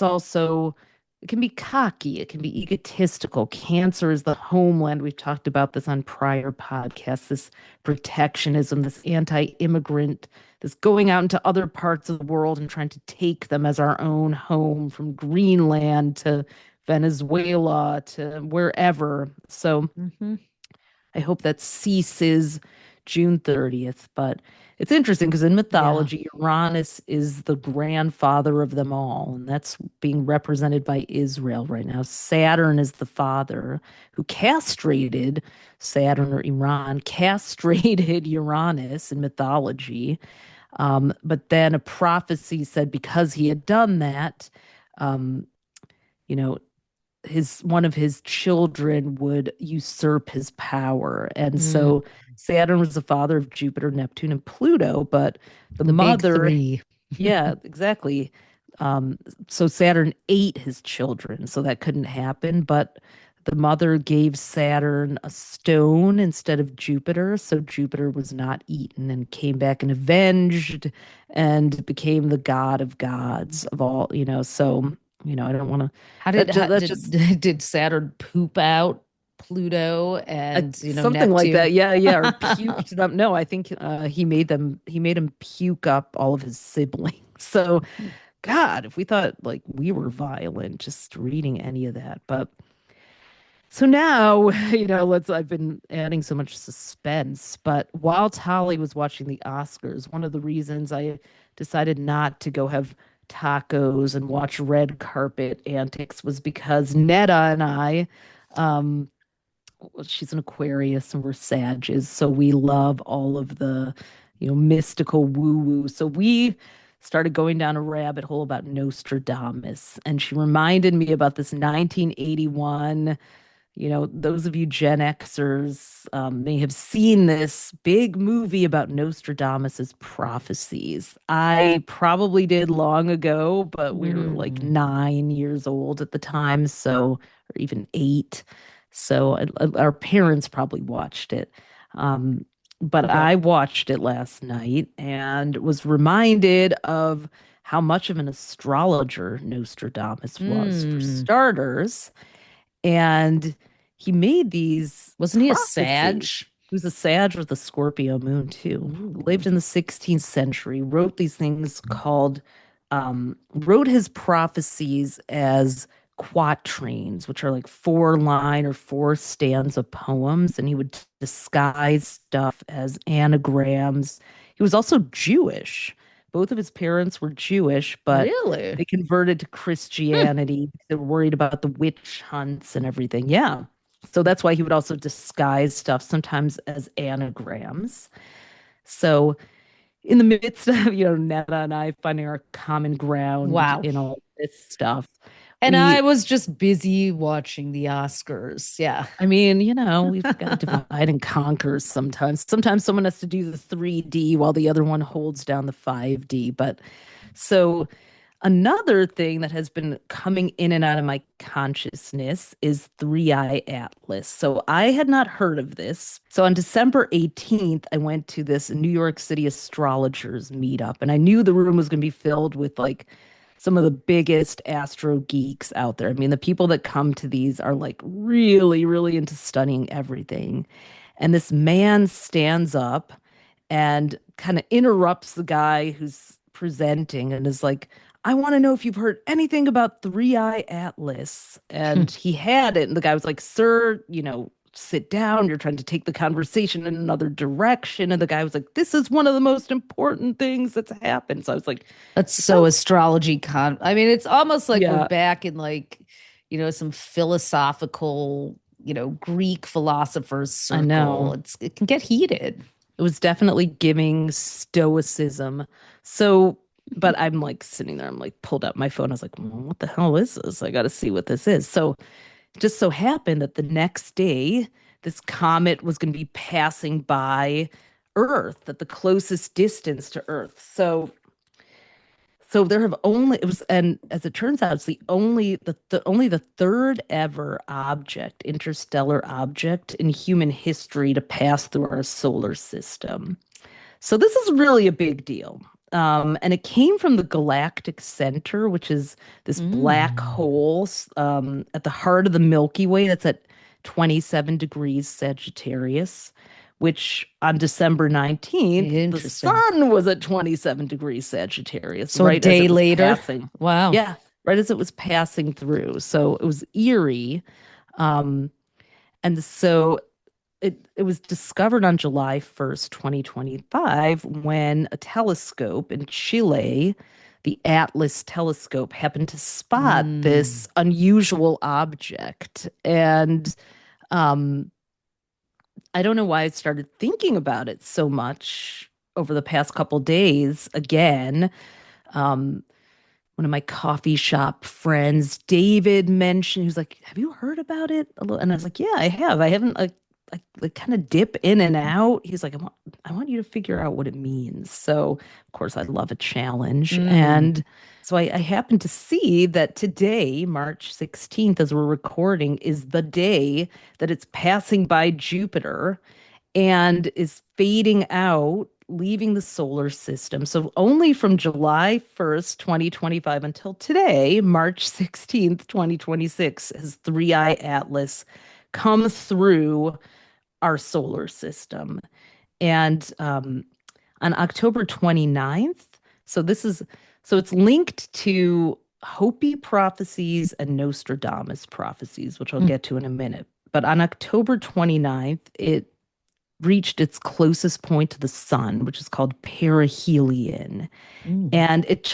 can be cocky, it can be egotistical. Cancer is the homeland. We've talked about this on prior podcasts, this protectionism, this anti-immigrant, this going out into other parts of the world and trying to take them as our own home from Greenland to Venezuela to wherever. So Hmm. I hope that ceases June 30th. But it's interesting because in Yeah. mythology, Uranus is the grandfather of them all, and that's being represented by Israel right now. Saturn is the father who castrated Saturn or Iran, castrated Uranus in mythology. But then a prophecy said because he had done that, um, you know, his one of his children would usurp his power. And Mm. so Saturn was the father of Jupiter, Neptune, and Pluto, but the The big mother, three. yeah, exactly. Um, so Saturn ate his children, so that couldn't happen. But the mother gave Saturn a stone instead of Jupiter, so Jupiter was not eaten and came back and avenged and became the god of gods of all, so, I don't want to How did that how, just that just did Saturn poop out Pluto and something like Neptune? that. Yeah, yeah, or puked them. No, I think he made him puke up all of his siblings. So, God, if we thought like we were violent just reading any of that. But so now, I've been adding so much suspense. But while Tali was watching the Oscars, one of the reasons I decided not to go have tacos and watch red carpet antics was because Netta and I, um, well, she's an Aquarius and we're Sages, so we love all of the, mystical woo woo. So we started going down a rabbit hole about Nostradamus, and she reminded me about this 1981. Those of you Gen Xers may have seen this big movie about Nostradamus's prophecies. I probably did long ago, but we were like Mm, 9 years old at the time, so, or even 8. So our parents probably watched it. Um, but okay. I watched it last night and was reminded of how much of an astrologer Nostradamus was, for Mm. starters. And he made these Wasn't he a Sag? prophecies. He was a Sag with a Scorpio moon too. Ooh. Lived in the 16th century, wrote these things wrote his prophecies as quatrains, which are like 4 line or 4 stanza poems. And he would disguise stuff as anagrams. He was also Jewish. Both of his parents were Jewish, but Really? they converted to Hmm. Christianity. They were worried about the witch hunts and everything. Yeah. So that's why he would also disguise stuff sometimes as anagrams. So in the midst of, Netta and I finding our common ground Wow. in all this stuff, And I we was just busy watching the Oscars. Yeah. I mean, we've got to divide and conquer sometimes. Sometimes someone has to do the 3D while the other one holds down the 5D. But so another thing that has been coming in and out of my consciousness is Three Eye Atlas. So I had not heard of this. So on December 18th, I went to this New York City astrologers meetup, and I knew the room was going to be filled with like some of the biggest astro geeks out there. I mean, the people that come to these are like really, really into studying everything. And this man stands up and kind of interrupts the guy who's presenting and is like, I want to know if you've heard anything about Three Eye Atlas. And he had it. And the guy was like, Sir, sit down. You're trying to take the conversation in another direction. And the guy was like, This is one of the most important things that's happened. So I was like, That's It so sounds, astrology I mean, it's almost like we're yeah, back in some philosophical, Greek philophers I circle. know. It can get heated. It was definitely giving stoicism. So, but I'm like sitting there, I'm like pulled out my phone. I was like, well, what the hell is this? I got to see what this is. So, it just so happened that the next day, this comet was going to be passing by Earth at the closest distance to Earth. So there have only it was, and as it turns out, it's only the third ever interstellar object in human history to pass through our solar system. So this is really a big deal. And it came from the galactic center, which is this black Mm, hole at the heart of the Milky Way that's at 27 degrees Sagittarius, which on December 19th, the interesting. sun was at 27 degrees Sagittarius, So a right as day it was later. passing. Wow. Yeah, right as it was passing through. So it was eerie. Um, and so it was discovered on July 1st, 2025, when a telescope in Chile, the Atlas telescope, happened to spot Mm. this unusual object. And um, I don't know why I started thinking about it so much over the past couple days. Again, um, one of my coffee shop friends, David, mentioned, he was like, Have you heard about it? And I was like, Yeah, I have. I haven't like like kind of dip in and out. He's like, I want you to figure out what it means. So, of course, I love a challenge. Mm. And so I happened to see that today, March 16th, as we're recording, is the day that it's passing by Jupiter and is fading out, leaving the solar system. So only from July 1st, 2025 until today, March 16th, 2026, has Three Eye Atlas come through our solar system. And on October 29th, so this is so it's linked to Hopi prophecies and Nostradamus prophecies, which I'll Mm. get to in a minute. But on October 29th, it reached its closest point to the sun, which is called perihelion. Mm. And it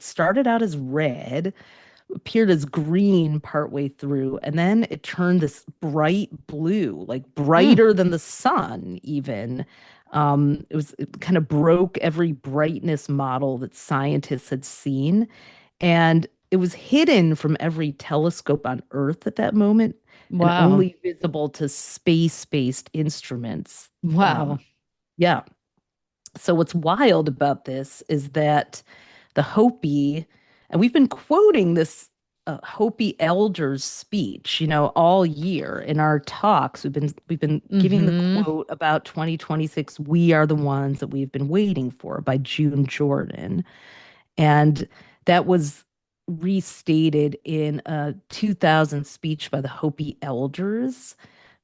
started out as red, appeared as green partway through, and then it turned this bright blue, like Mm. brighter than the sun, even. It kind of broke every brightness model that scientists had seen. And it was hidden from every telescope on Earth at that moment and Wow. only visible to space-based instruments. Wow. Yeah. So what's wild about this is that the Hopi, and we've been quoting this Hopi elder's speech, all year in our talks. We've been giving the Mm-hmm. quote about 2026. We are the ones that we've been waiting for by June Jordan, and that was restated in a 2000 speech by the Hopi elders,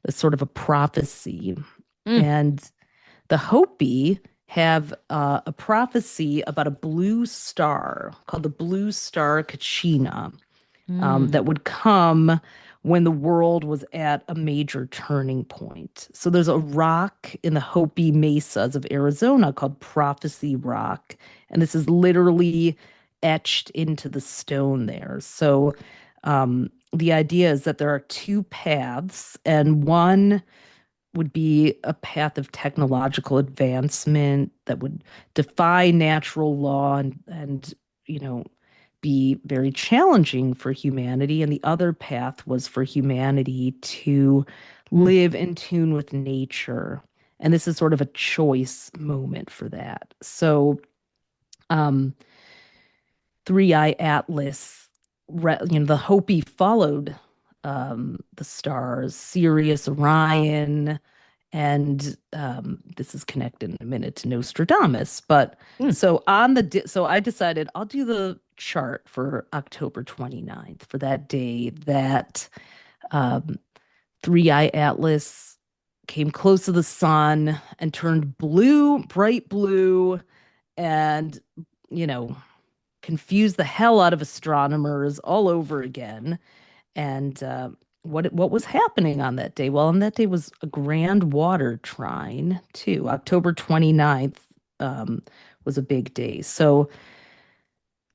as sort of a prophecy, Mm. and the Hopi have a prophecy about a blue star called the blue star Kachina Mm. that would come when the world was at a major turning point. So there's a rock in the Hopi mesas of Arizona called Prophecy Rock, and this is literally etched into the stone there. So the idea is that there are two paths, and one would be a path of technological advancement that would defy natural law and you know be very challenging for humanity, and the other path was for humanity to Mm. live in tune with nature, and this is sort of a choice moment for that. So um Three Eye Atlas, the Hopi followed the stars, Sirius, Orion, and this is connected in a minute to Nostradamus. But Mm. so I decided I'll do the chart for October 29th for that day that um, Three Eye Atlas came close to the sun and turned blue, bright blue, and you know confused the hell out of astronomers all over again. And what was happening on that day? Well, on that day was a grand water trine too. October 29th was a big day. So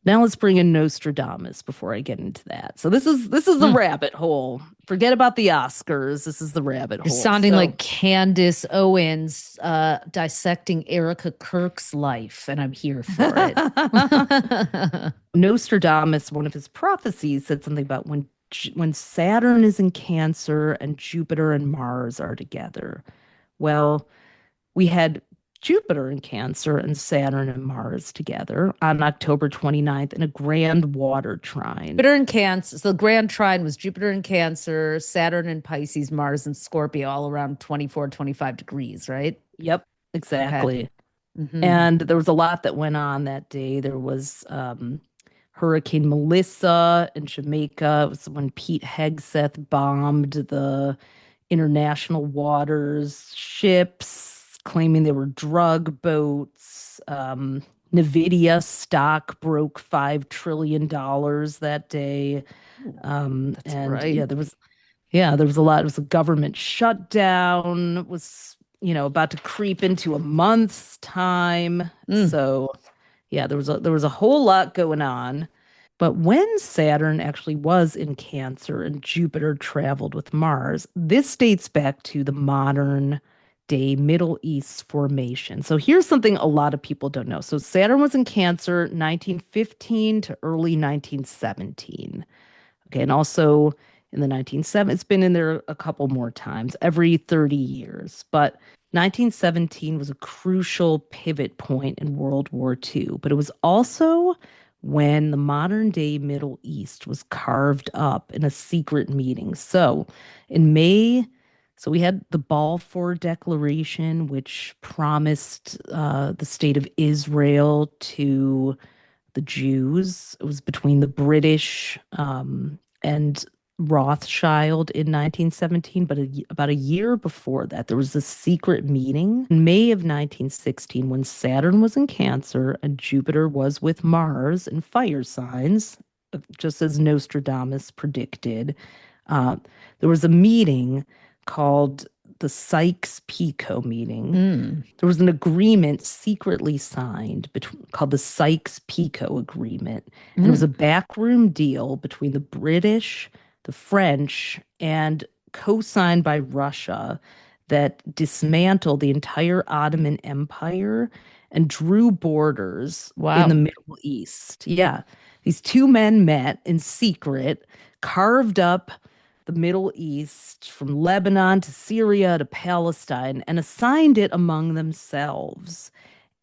now let's bring in Nostradamus before I get into that. So this is the Mm. rabbit hole. Forget about the Oscars. This is the rabbit You're hole. sounding So like Candace Owens dissecting Erica Kirk's life, and I'm here for it. Nostradamus, one of his prophecies, said something about when Saturn is in Cancer and Jupiter and Mars are together. Well, we had Jupiter in Cancer and Saturn and Mars together on October 29th in a grand water trine. Jupiter and Cancer. So the grand trine was Jupiter and Cancer, Saturn and Pisces, Mars and Scorpio, all around 24, 25 degrees, right? Yep, Okay. exactly. Mm-hmm. And there was a lot that went on that day. There was Hurricane Melissa in Jamaica. It was when Pete Hegseth bombed the international waters, ships claiming they were drug boats. Nvidia stock broke $5 trillion that day. That's And right. there was a lot. It was a government shutdown. It was, about to creep into a month's time. Mm. So yeah, there was a whole lot going on. But when Saturn actually was in Cancer and Jupiter traveled with Mars, this dates back to the modern day Middle East formation. So here's something a lot of people don't know. So Saturn was in Cancer 1915 to early 1917. Okay, and also in the 1970s. It's been in there a couple more times, every 30 years. But 1917 was a crucial pivot point in World War II. But it was also when the modern day Middle East was carved up in a secret meeting. So in May, so we had the Balfour Declaration, which promised the state of Israel to the Jews. It was between the British and Rothschild in 1917, but about a year before that, there was a secret meeting in May of 1916 when Saturn was in Cancer and Jupiter was with Mars in fire signs, just as Nostradamus predicted. Uh, there was a meeting called the Sykes-Picot meeting. Mm. There was an agreement secretly signed between, called the Sykes-Picot Agreement. And it was Mm. a backroom deal between the British, the French, and co-signed by Russia that dismantled the entire Ottoman Empire and drew borders in the Wow. Middle East. Yeah. These two men met in secret, carved up the Middle East, from Lebanon to Syria to Palestine, and assigned it among themselves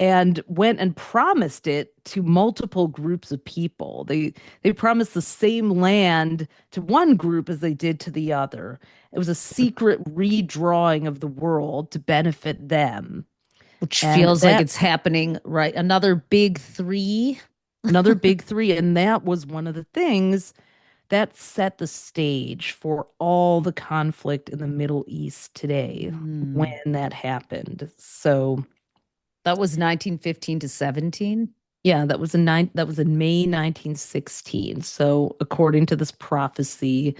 and went and promised it to multiple groups of people. They promised the same land to one group as they did to the other. It was a secret redrawing of the world to benefit them. Which And feels like that it's happening, right? Another big three. another big three, and that was one of the things that set the stage for all the conflict in the Middle East today when Mm. that happened. So, That was 1915 to 17. yeah, that was in May 1916. So, according to this prophecy,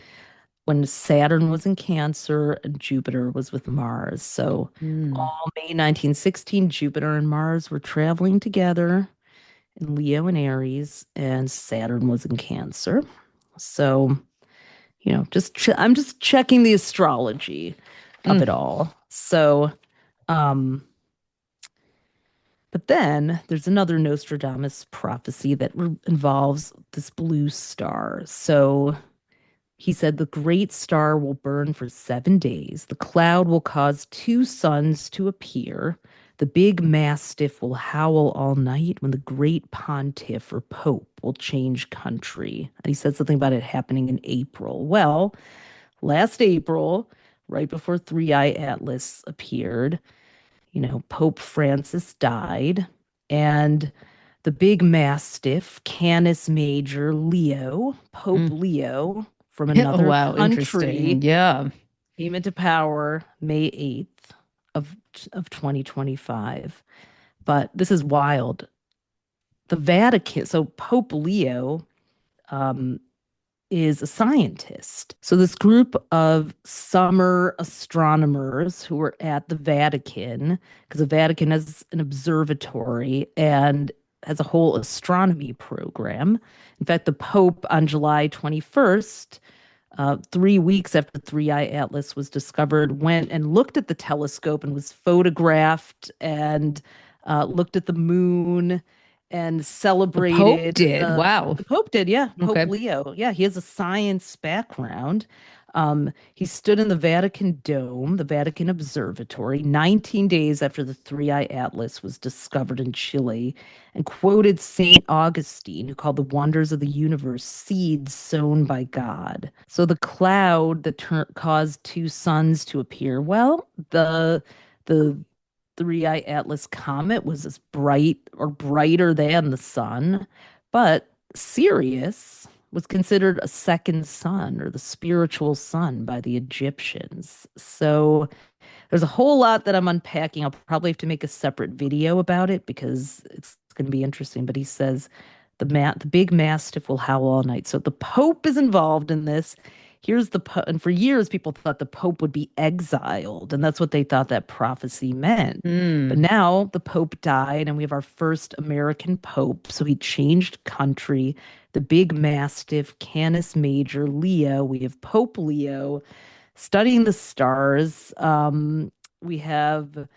when Saturn was in Cancer and Jupiter was with Mars. So, Mm. all May 1916, Jupiter and Mars were traveling together in Leo and Aries, and Saturn was in Cancer. So, I'm just checking the astrology of Mm. it all. So, um, but then there's another Nostradamus prophecy that involves this blue star. So he said the great star will burn for 7 days. The cloud will cause two suns to appear. The big mastiff will howl all night when the great pontiff or pope will change country. And he said something about it happening in April. Well, last April, right before Three Eye Atlas appeared, Pope Francis died, and the big mastiff, Canis Major Leo, Pope Mm. Leo from Oh, another wow. Interesting. country, Yeah. came into power May 8th of of 2025. But this is wild. The Vatican, so Pope Leo, um, is a scientist. So, this group of summer astronomers who were at the Vatican, because the Vatican has an observatory and has a whole astronomy program. In fact, the Pope on July 21st, 3 weeks after the Three Eye Atlas was discovered, went and looked at the telescope and was photographed and looked at the moon and The Pope celebrated did. Wow. the Pope did, yeah. Pope Okay. Leo. Yeah, he has a science background. He stood in the Vatican Dome, the Vatican Observatory, 19 days after the Three Eye Atlas was discovered in Chile, and quoted St. Augustine, who called the wonders of the universe seeds sown by God. So the cloud that caused two suns to appear, well, the Three Eye Atlas comet was as bright or brighter than the sun, but Sirius was considered a second sun or the spiritual sun by the Egyptians. So there's a whole lot that I'm unpacking. I'll probably have to make a separate video about it because it's going to be interesting. But he says the big mastiff will howl all night. So the Pope is involved in this. Here's the Pope, and for years people thought the Pope would be exiled, and that's what they thought that prophecy meant. But Mm. now the Pope died, and we have our first American Pope. So he changed country. The big mastiff, Canis Major Leo. We have Pope Leo studying the stars. We have,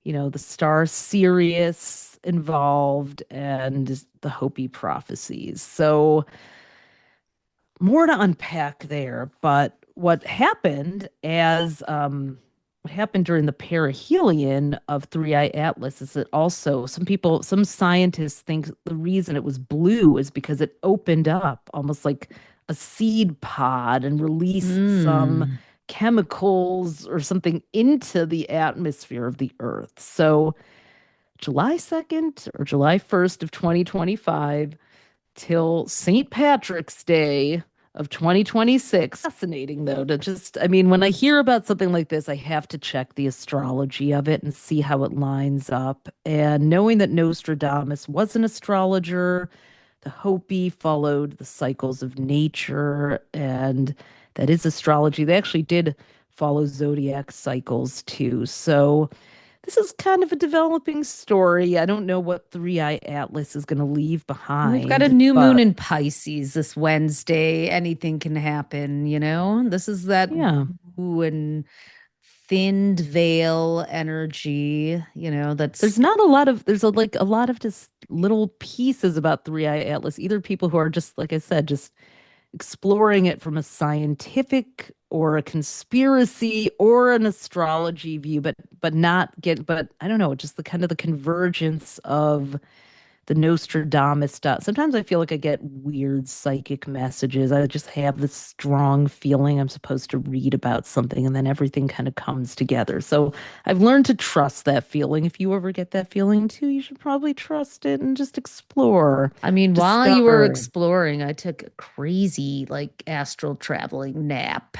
the star Sirius involved and the Hopi prophecies. So more to unpack there, but what happened during the perihelion of Three Eye Atlas is that also some scientists think the reason it was blue is because it opened up almost like a seed pod and released some Mm. chemicals or something into the atmosphere of the Earth. So July 2nd or July 1st of 2025 till St. Patrick's Day of 2026. Fascinating, though, to just, I mean, when I hear about something like this, I have to check the astrology of it and see how it lines up. And knowing that Nostradamus was an astrologer, the Hopi followed the cycles of nature, and that is astrology. They actually did follow zodiac cycles too. So, this is kind of a developing story. I don't know what Three Eye Atlas is going to leave We've got a behind, new moon but in Pisces this Wednesday. Anything can happen, you know? This is that yeah, woo and thinned veil energy, you know, there's that's not a lot of there's a lot of just little pieces about Three Eye Atlas. Either people who are just like I said, just exploring it from a scientific or a conspiracy or an astrology view, but not get but I don't know, just the kind of the convergence of the Nostradamus stuff. Sometimes I feel like I get weird psychic messages. I just have this strong feeling I'm supposed to read about something, and then everything kind of comes together. So I've learned to trust that feeling. If you ever get that feeling too, you should probably trust it and just explore, I mean, while you were discover. exploring, I took a crazy, like, astral traveling nap.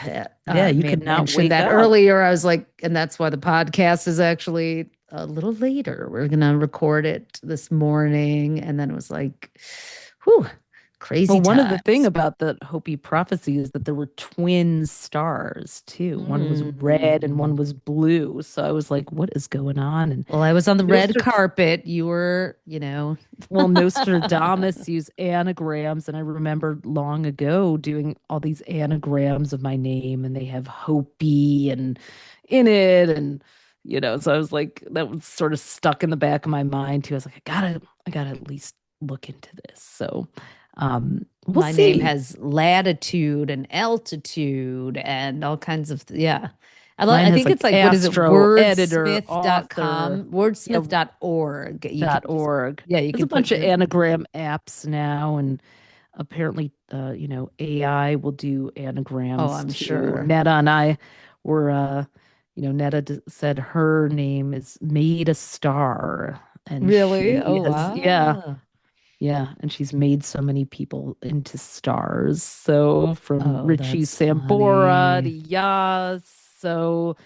Yeah, you May could have not mentioned wake that up. earlier. I was like, and that's why the podcast is actually a little later. We're gonna record it this morning, and then it was like, whew, Well, crazy one of the thing times. about the Hopi prophecy is that there were twin stars too. One was red and one Mm. was blue. So I was like, what is going on? And Well, I was on the red Nostra carpet. You were, you know, well, Nostradamus used anagrams, and I remember long ago doing all these anagrams of my name, and they have Hopi and in it, and so I was like, that was sort of stuck in the back of my mind too. I was like, I gotta at least look into this. So, we'll my name see. has latitude and altitude and all kinds of yeah. Mine I has think like it's like what is it astro editor, wordsmith.com author, yeah, wordsmith.org. You dot could just org. yeah, you There's a can put bunch of your anagram apps now, and apparently, AI will do oh, anagrams I'm too. sure. Netta and I were, said her name is Made a Star, and Really? she Oh has, yeah, wow. yeah, and she's made so many people into stars. So from Oh, Richie that's Sambora to funny. Yas. So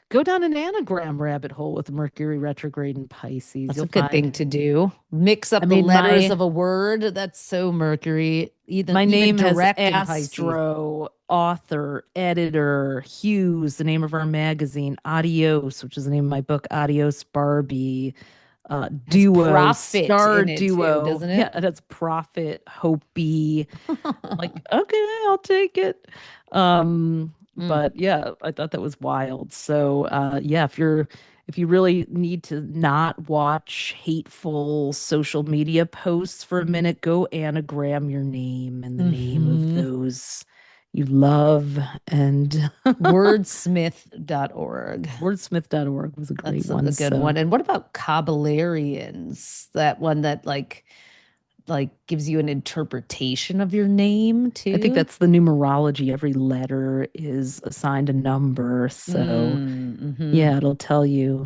go down an anagram rabbit hole with Mercury retrograde in Pisces. That's You'll a good thing find. to do. Mix I up the mean, letters my of a word. That's so Mercury. My Even name has direct in Pisces. Astro, author, editor, Hughes, the name of our magazine, Adios, which is the name of my book, Adios Barbie, Has Duo, profit Star in it too, Duo. doesn't Yeah, it? that's Prophet, Hopi. I'm like, okay, I'll take it. Mm. But yeah, I thought that was wild. So yeah, if you really need to not watch hateful social media posts for a minute, go anagram your name and the name of Hmm. those you love. And Wordsmith.org. wordsmith.org was a great That's a one. good So one. And what about Cobblarians? That one that like gives you an interpretation of your name I think too? that's the numerology. Every letter is assigned a number. So Mm-hmm. yeah, it'll tell you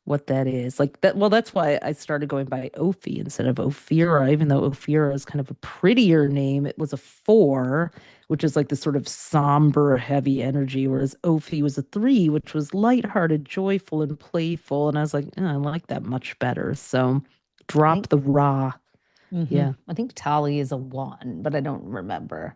what that is. Like that, well, that's why I started going by Ophi instead of Ophira, even though Ophira is kind of a prettier name. It was a four, which is like the sort of somber, heavy energy, whereas Ophi was a three, which was lighthearted, joyful, and playful. And I was like, I like that much better. So I drop think the raw. Yeah. I think Tali is a one, but I don't remember.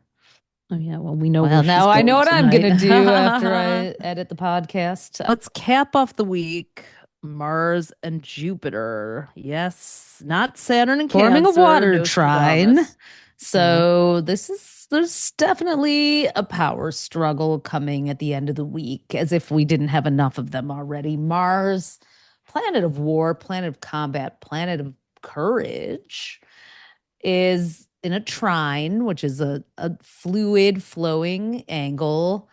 Oh yeah. Well, we know where Well, she's now I know going what I'm tonight. gonna do after I edit the podcast. Let's cap off the week. Mars and Jupiter. Yes, not Saturn and Forming a Cancer. water trine. Nostradamus. Yeah. So there's definitely a power struggle coming at the end of the week, as if we didn't have enough of them already. Mars, planet of war, planet of combat, planet of courage, is in a trine, which is a fluid flowing angle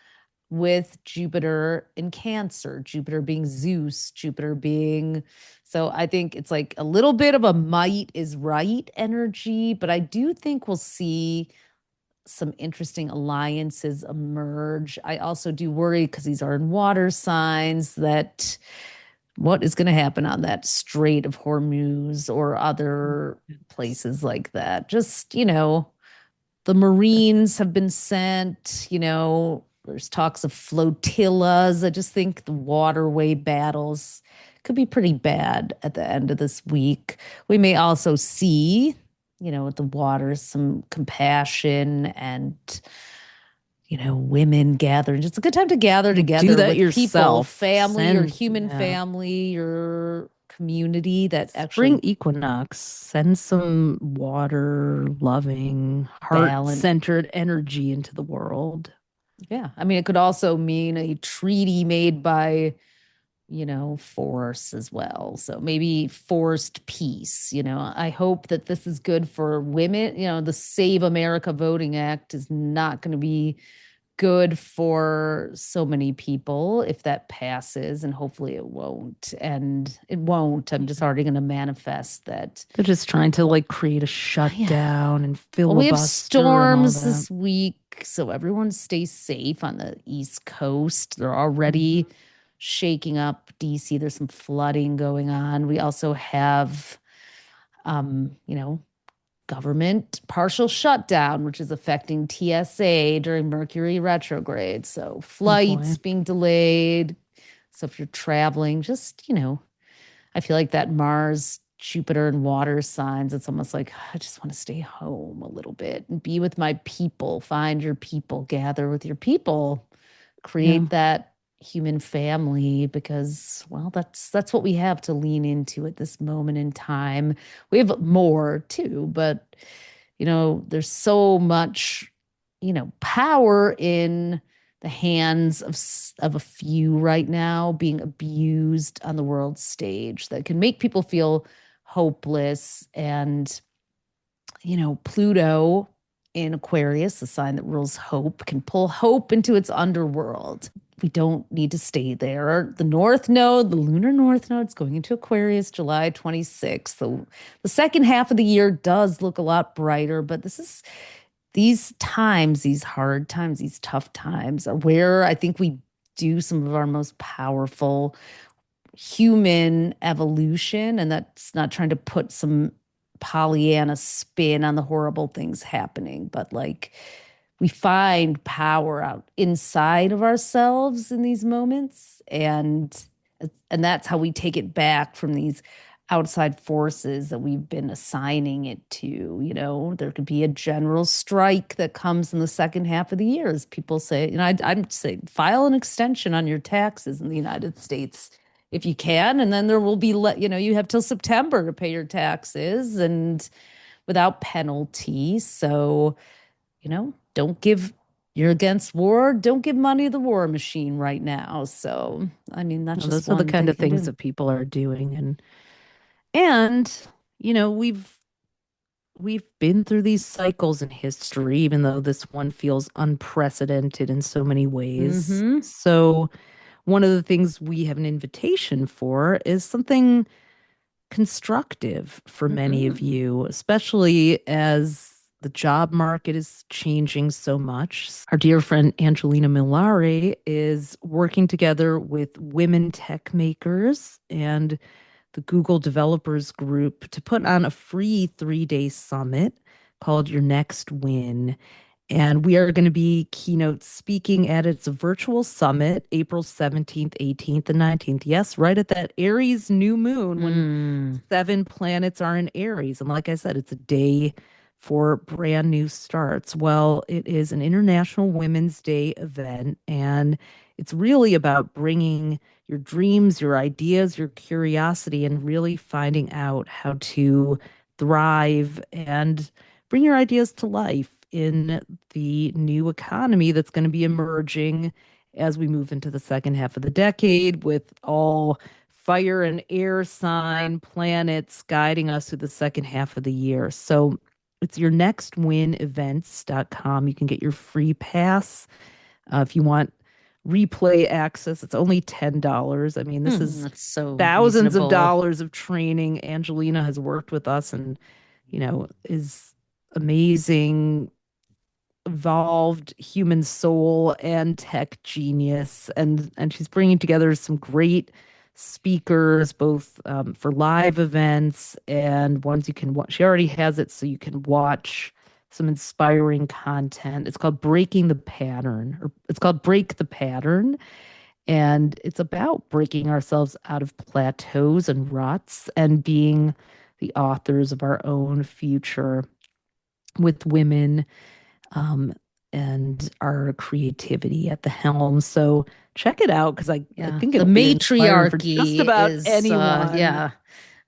with Jupiter in Cancer, Jupiter being Zeus, Jupiter being. So I think it's like a little bit of a might is right energy, but I do think we'll see some interesting alliances emerge. I also do worry because these are in water signs that what is going to happen on that Strait of Hormuz or other Goodness. places like that. Just, the Marines have been sent, there's talks of flotillas. I just think the waterway battles could be pretty bad at the end of this week. We may also see, with the waters, some compassion and, women gathering. It's a good time to gather Do together that with people, yourself. family, your Send, human yeah. family, your community that Spring actually equinox, send some water loving, heart balance. centered energy into the world. Yeah. I mean, it could also mean a treaty made by, force as well. So maybe forced peace. I hope that this is good for women. The Save America Voting Act is not going to be good for so many people if that passes, and hopefully it won't. And it won't. I'm just Yeah. already going to manifest that. They're just trying to like create a Yeah. shutdown and Well, we have filibuster and all storms that. this week, so everyone stay safe on the East Coast. They're Mhm. already shaking up DC. There's some flooding going on. We also have, um, you know, government partial shutdown, which is affecting TSA during Mercury retrograde. So Oh flights boy. being delayed. So if you're traveling, just, I feel like that Mars, Jupiter, and water signs, it's almost like I just want to stay home a little bit and be with my people, find your people, gather with your people, Yeah. create that human family because well that's what we have to lean into at this moment in time. We have more too, but there's so much power in the hands of a few right now being abused on the world stage that can make people feel hopeless. And Pluto in Aquarius, the sign that rules hope, can pull hope into its underworld. We don't need to stay there. The North Node, the lunar North Node, is going into Aquarius July 26th. The second half of the year does look a lot brighter, but these times, these hard times, these tough times are where I think we do some of our most powerful human evolution. And that's not trying to put some Pollyanna spin on the horrible things happening, but like we find power out inside of ourselves in these moments. And that's how we take it back from these outside forces that we've been assigning it to. There could be a general strike that comes in the second half of the year, as people say. I'm saying file an extension on your taxes in the United States if you can, and then there will be you have till September to pay your taxes and without penalty. So don't give. You're against war. Don't give money to the war machine right now. So, I mean, that's Well, just those are the one kind thing you of can things do. that people are doing. And we've been through these cycles in history, even though this one feels unprecedented in so many ways. Mm-hmm. So one of the things we have an invitation for is something constructive for many of Mm-mm. you, especially as the job market is changing so much. Our dear friend Angelina Millare is working together with women tech makers and the Google Developers Group to put on a free 3-day summit called Your Next Win. And we are going to be keynote speaking at its virtual summit, April 17th, 18th, and 19th. Yes, right at that Aries new moon when Mm. 7 planets are in Aries. And like I said, it's a day for brand new starts. Well, it is an International Women's Day event, and it's really about bringing your dreams, your ideas, your curiosity, and really finding out how to thrive and bring your ideas to life in the new economy that's going to be emerging as we move into the second half of the decade with all fire and air sign planets guiding us through the second half of the year. So It's your next win events.com. You can get your free pass. If you want replay access, it's only $10. I mean, this is That's so thousands of reasonable. dollars of training. Angelina has worked with us and, is amazing, evolved human soul and tech genius. And she's bringing together some great speakers, both for live events and ones you can watch. She already has it, so you can watch some inspiring content. It's called Breaking the Pattern, or it's called Break the Pattern. And it's about breaking ourselves out of plateaus and ruts and being the authors of our own future with women, um, and our creativity at the helm. So check it out because I Yeah. think The it'll be inspiring for just matriarchy about is anyone. yeah,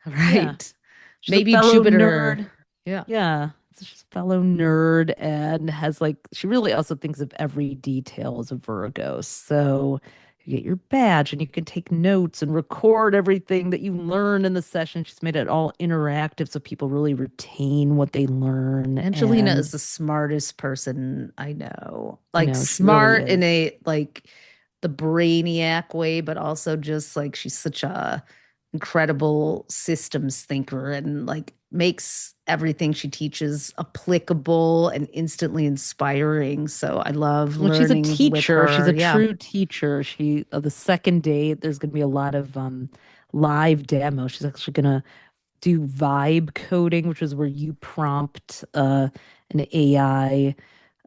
Yeah. right. She's a Maybe fellow Jupiter. nerd. Yeah. Yeah. She's a fellow nerd and has like, she really also thinks of every detail as a Virgo. So you get your badge and you can take notes and record everything that you learn in the session. She's made it all interactive so people really retain what they learn. Angelina is And the smartest person I know. I Like know she really smart in is. a like the brainiac way, but also just like she's such a incredible systems thinker and like makes everything she teaches applicable and instantly inspiring. So I love Well, she's a learning with teacher. She's her. a Yeah. true teacher. The second day, there's going to be a lot of live demos. She's actually going to do vibe coding, which is where you prompt an AI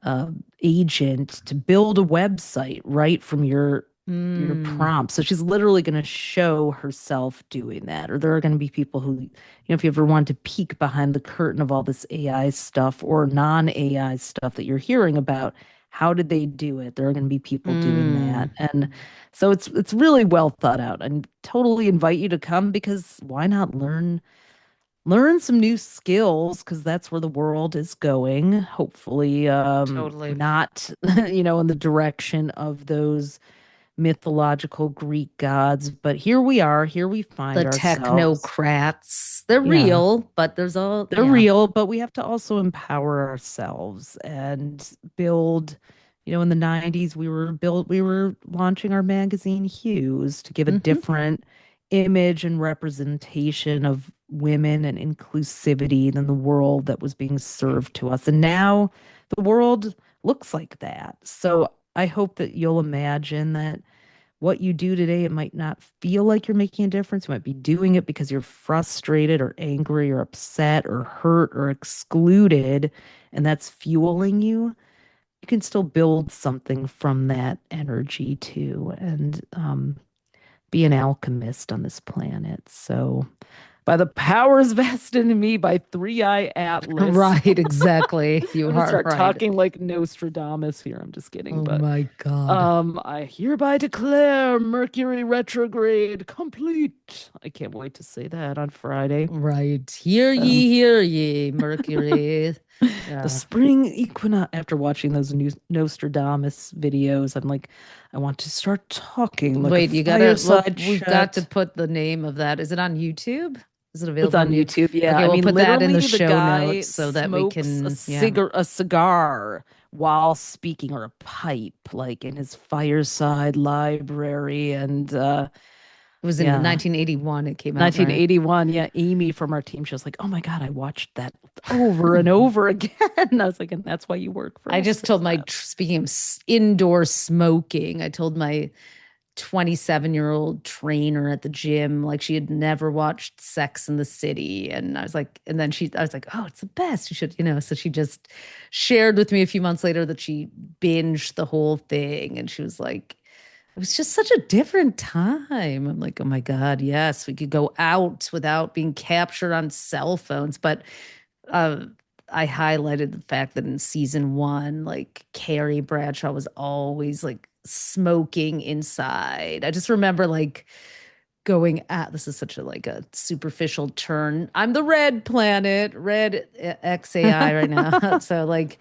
uh, agent to build a website right from your Mm, prompt. So she's literally going to show herself doing that. Or there are going to be people who, if you ever want to peek behind the curtain of all this AI stuff or non-AI stuff that you're hearing about, how did they do it? There are going to be people doing that. mm. And so it's really well thought out. I totally invite you to come because why not learn some new skills because that's where the world is going. Hopefully, Totally. not, in the direction of those mythological Greek gods. But here we are. Here we The find ourselves. technocrats. They're Yeah, real, but there's all, they're yeah. real, but we have to also empower ourselves and build. In the 90s, we were launching our magazine Hues to give a Hmm. different image and representation of women and inclusivity than the world that was being served to us. And now the world looks like that. So I hope that you'll imagine that what you do today, it might not feel like you're making a difference. You might be doing it because you're frustrated or angry or upset or hurt or excluded, and that's fueling you. You can still build something from that energy too, and be an alchemist on this planet. So, by the powers vested in me by Three Eye Atlas, Right, exactly. You I'm gonna are start right. talking like Nostradamus here. I'm just kidding, Oh but my God. I hereby declare Mercury retrograde complete. I can't wait to say that on Friday. Right. So Hear ye, Mercury. the Yeah. spring equinox. After watching those new Nostradamus videos, I'm like, I want to start talking like a Wait, you gotta, well, fireside we've got to chat. put the name of that. Is it on YouTube? Is it It's available on on YouTube? YouTube. Yeah, Okay, I we'll mean, put that in the literally, the show guy notes so that we smokes can, yeah. a cigar while speaking, or a pipe, like in his fireside library, and It was in yeah. 1981 it came out, right? 1981. Yeah, Amy from our team, she was like, "Oh my God, I watched that over and over again." I was like, "And that's why you work for I just told my, AstroTwins." speaking of indoor smoking, I told my 27-year-old trainer at the gym, like she had never watched Sex in the City. And I was like, and then I was like, oh, it's the best. You should, so she just shared with me a few months later that she binged the whole thing. And she was like, it was just such a different time. I'm like, oh my God, yes, we could go out without being captured on cell phones. But uh, I highlighted the fact that in season one, like Carrie Bradshaw was always like smoking inside. I just remember like going at this is such a like a superficial turn. I'm the red planet, red XAI right now. So like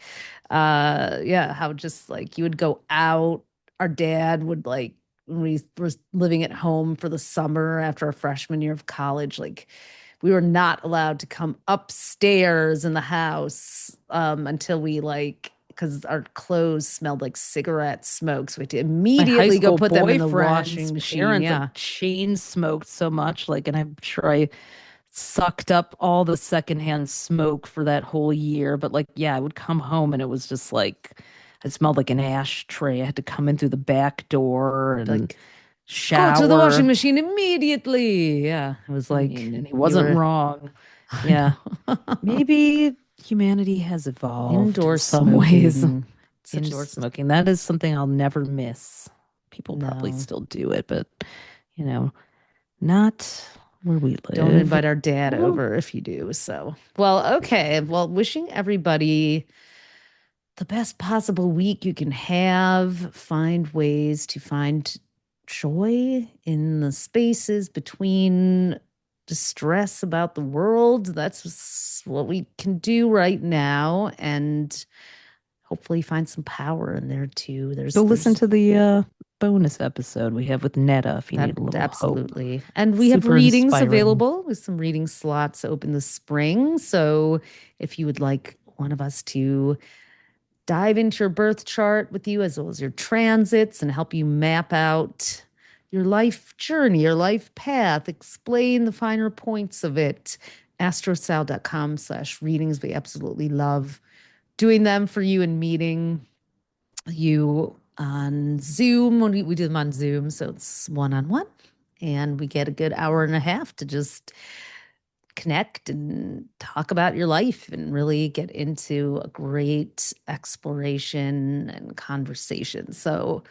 yeah, how just like you would go out. Our dad would like when we were living at home for the summer after our freshman year of college, like we were not allowed to come upstairs in the house until we because our clothes smelled like cigarette smoke. So we had to My high immediately go school put them in the boyfriend's washing machine. parents Yeah. like chain smoked so much, like, and I'm sure I sucked up all the secondhand smoke for that whole year. But like, yeah, I would come home and it was just like it smelled like an ashtray. I had to come in through the back door and Like, go to the washing shower. machine immediately. Yeah. It was I like mean, and he you wasn't were, wrong. I Yeah. know. Maybe humanity has evolved in Indoor some ways. smoking. Such Indoor as, smoking. That is something I'll never miss. People probably no. still do it, but you know, not where we Don't live. invite our dad Oh, over if you do. So, well, okay. Well, wishing everybody the best possible week you can have. Find ways to find joy in the spaces between distress about the world. That's what we can do right now. And hopefully find some power in there too. go listen There's to the bonus episode we have with Netta if you that need a little hope. absolutely. And we have Super readings inspiring. available with some reading slots open this spring. So if you would like one of us to dive into your birth chart with you as well as your transits and help you map out your life journey, your life path, explain the finer points of it, astrosal.com/readings. We absolutely love doing them for you and meeting you on Zoom when we do them on Zoom. So it's one-on-one and we get a good hour and a half to just connect and talk about your life and really get into a great exploration and conversation. So,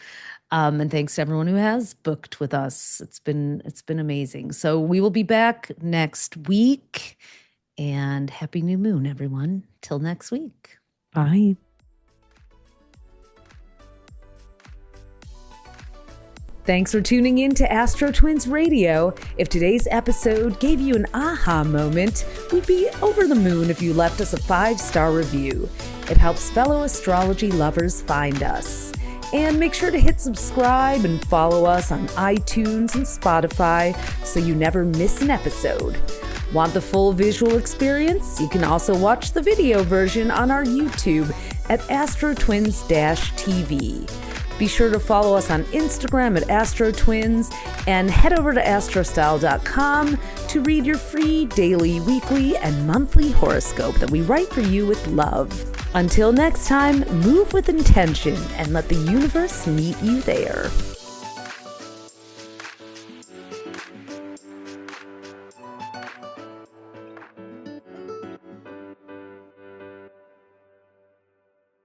and thanks to everyone who has booked with us. It's been amazing. So we will be back next week. And happy new moon, everyone. Till next week. Bye. Thanks for tuning in to AstroTwins Radio. If today's episode gave you an aha moment, we'd be over the moon if you left us a 5-star review. It helps fellow astrology lovers find us. And make sure to hit subscribe and follow us on iTunes and Spotify so you never miss an episode. Want the full visual experience? You can also watch the video version on our YouTube at AstroTwins-TV. Be sure to follow us on Instagram at AstroTwins and head over to astrostyle.com to read your free daily, weekly, and monthly horoscope that we write for you with love. Until next time, move with intention and let the universe meet you there.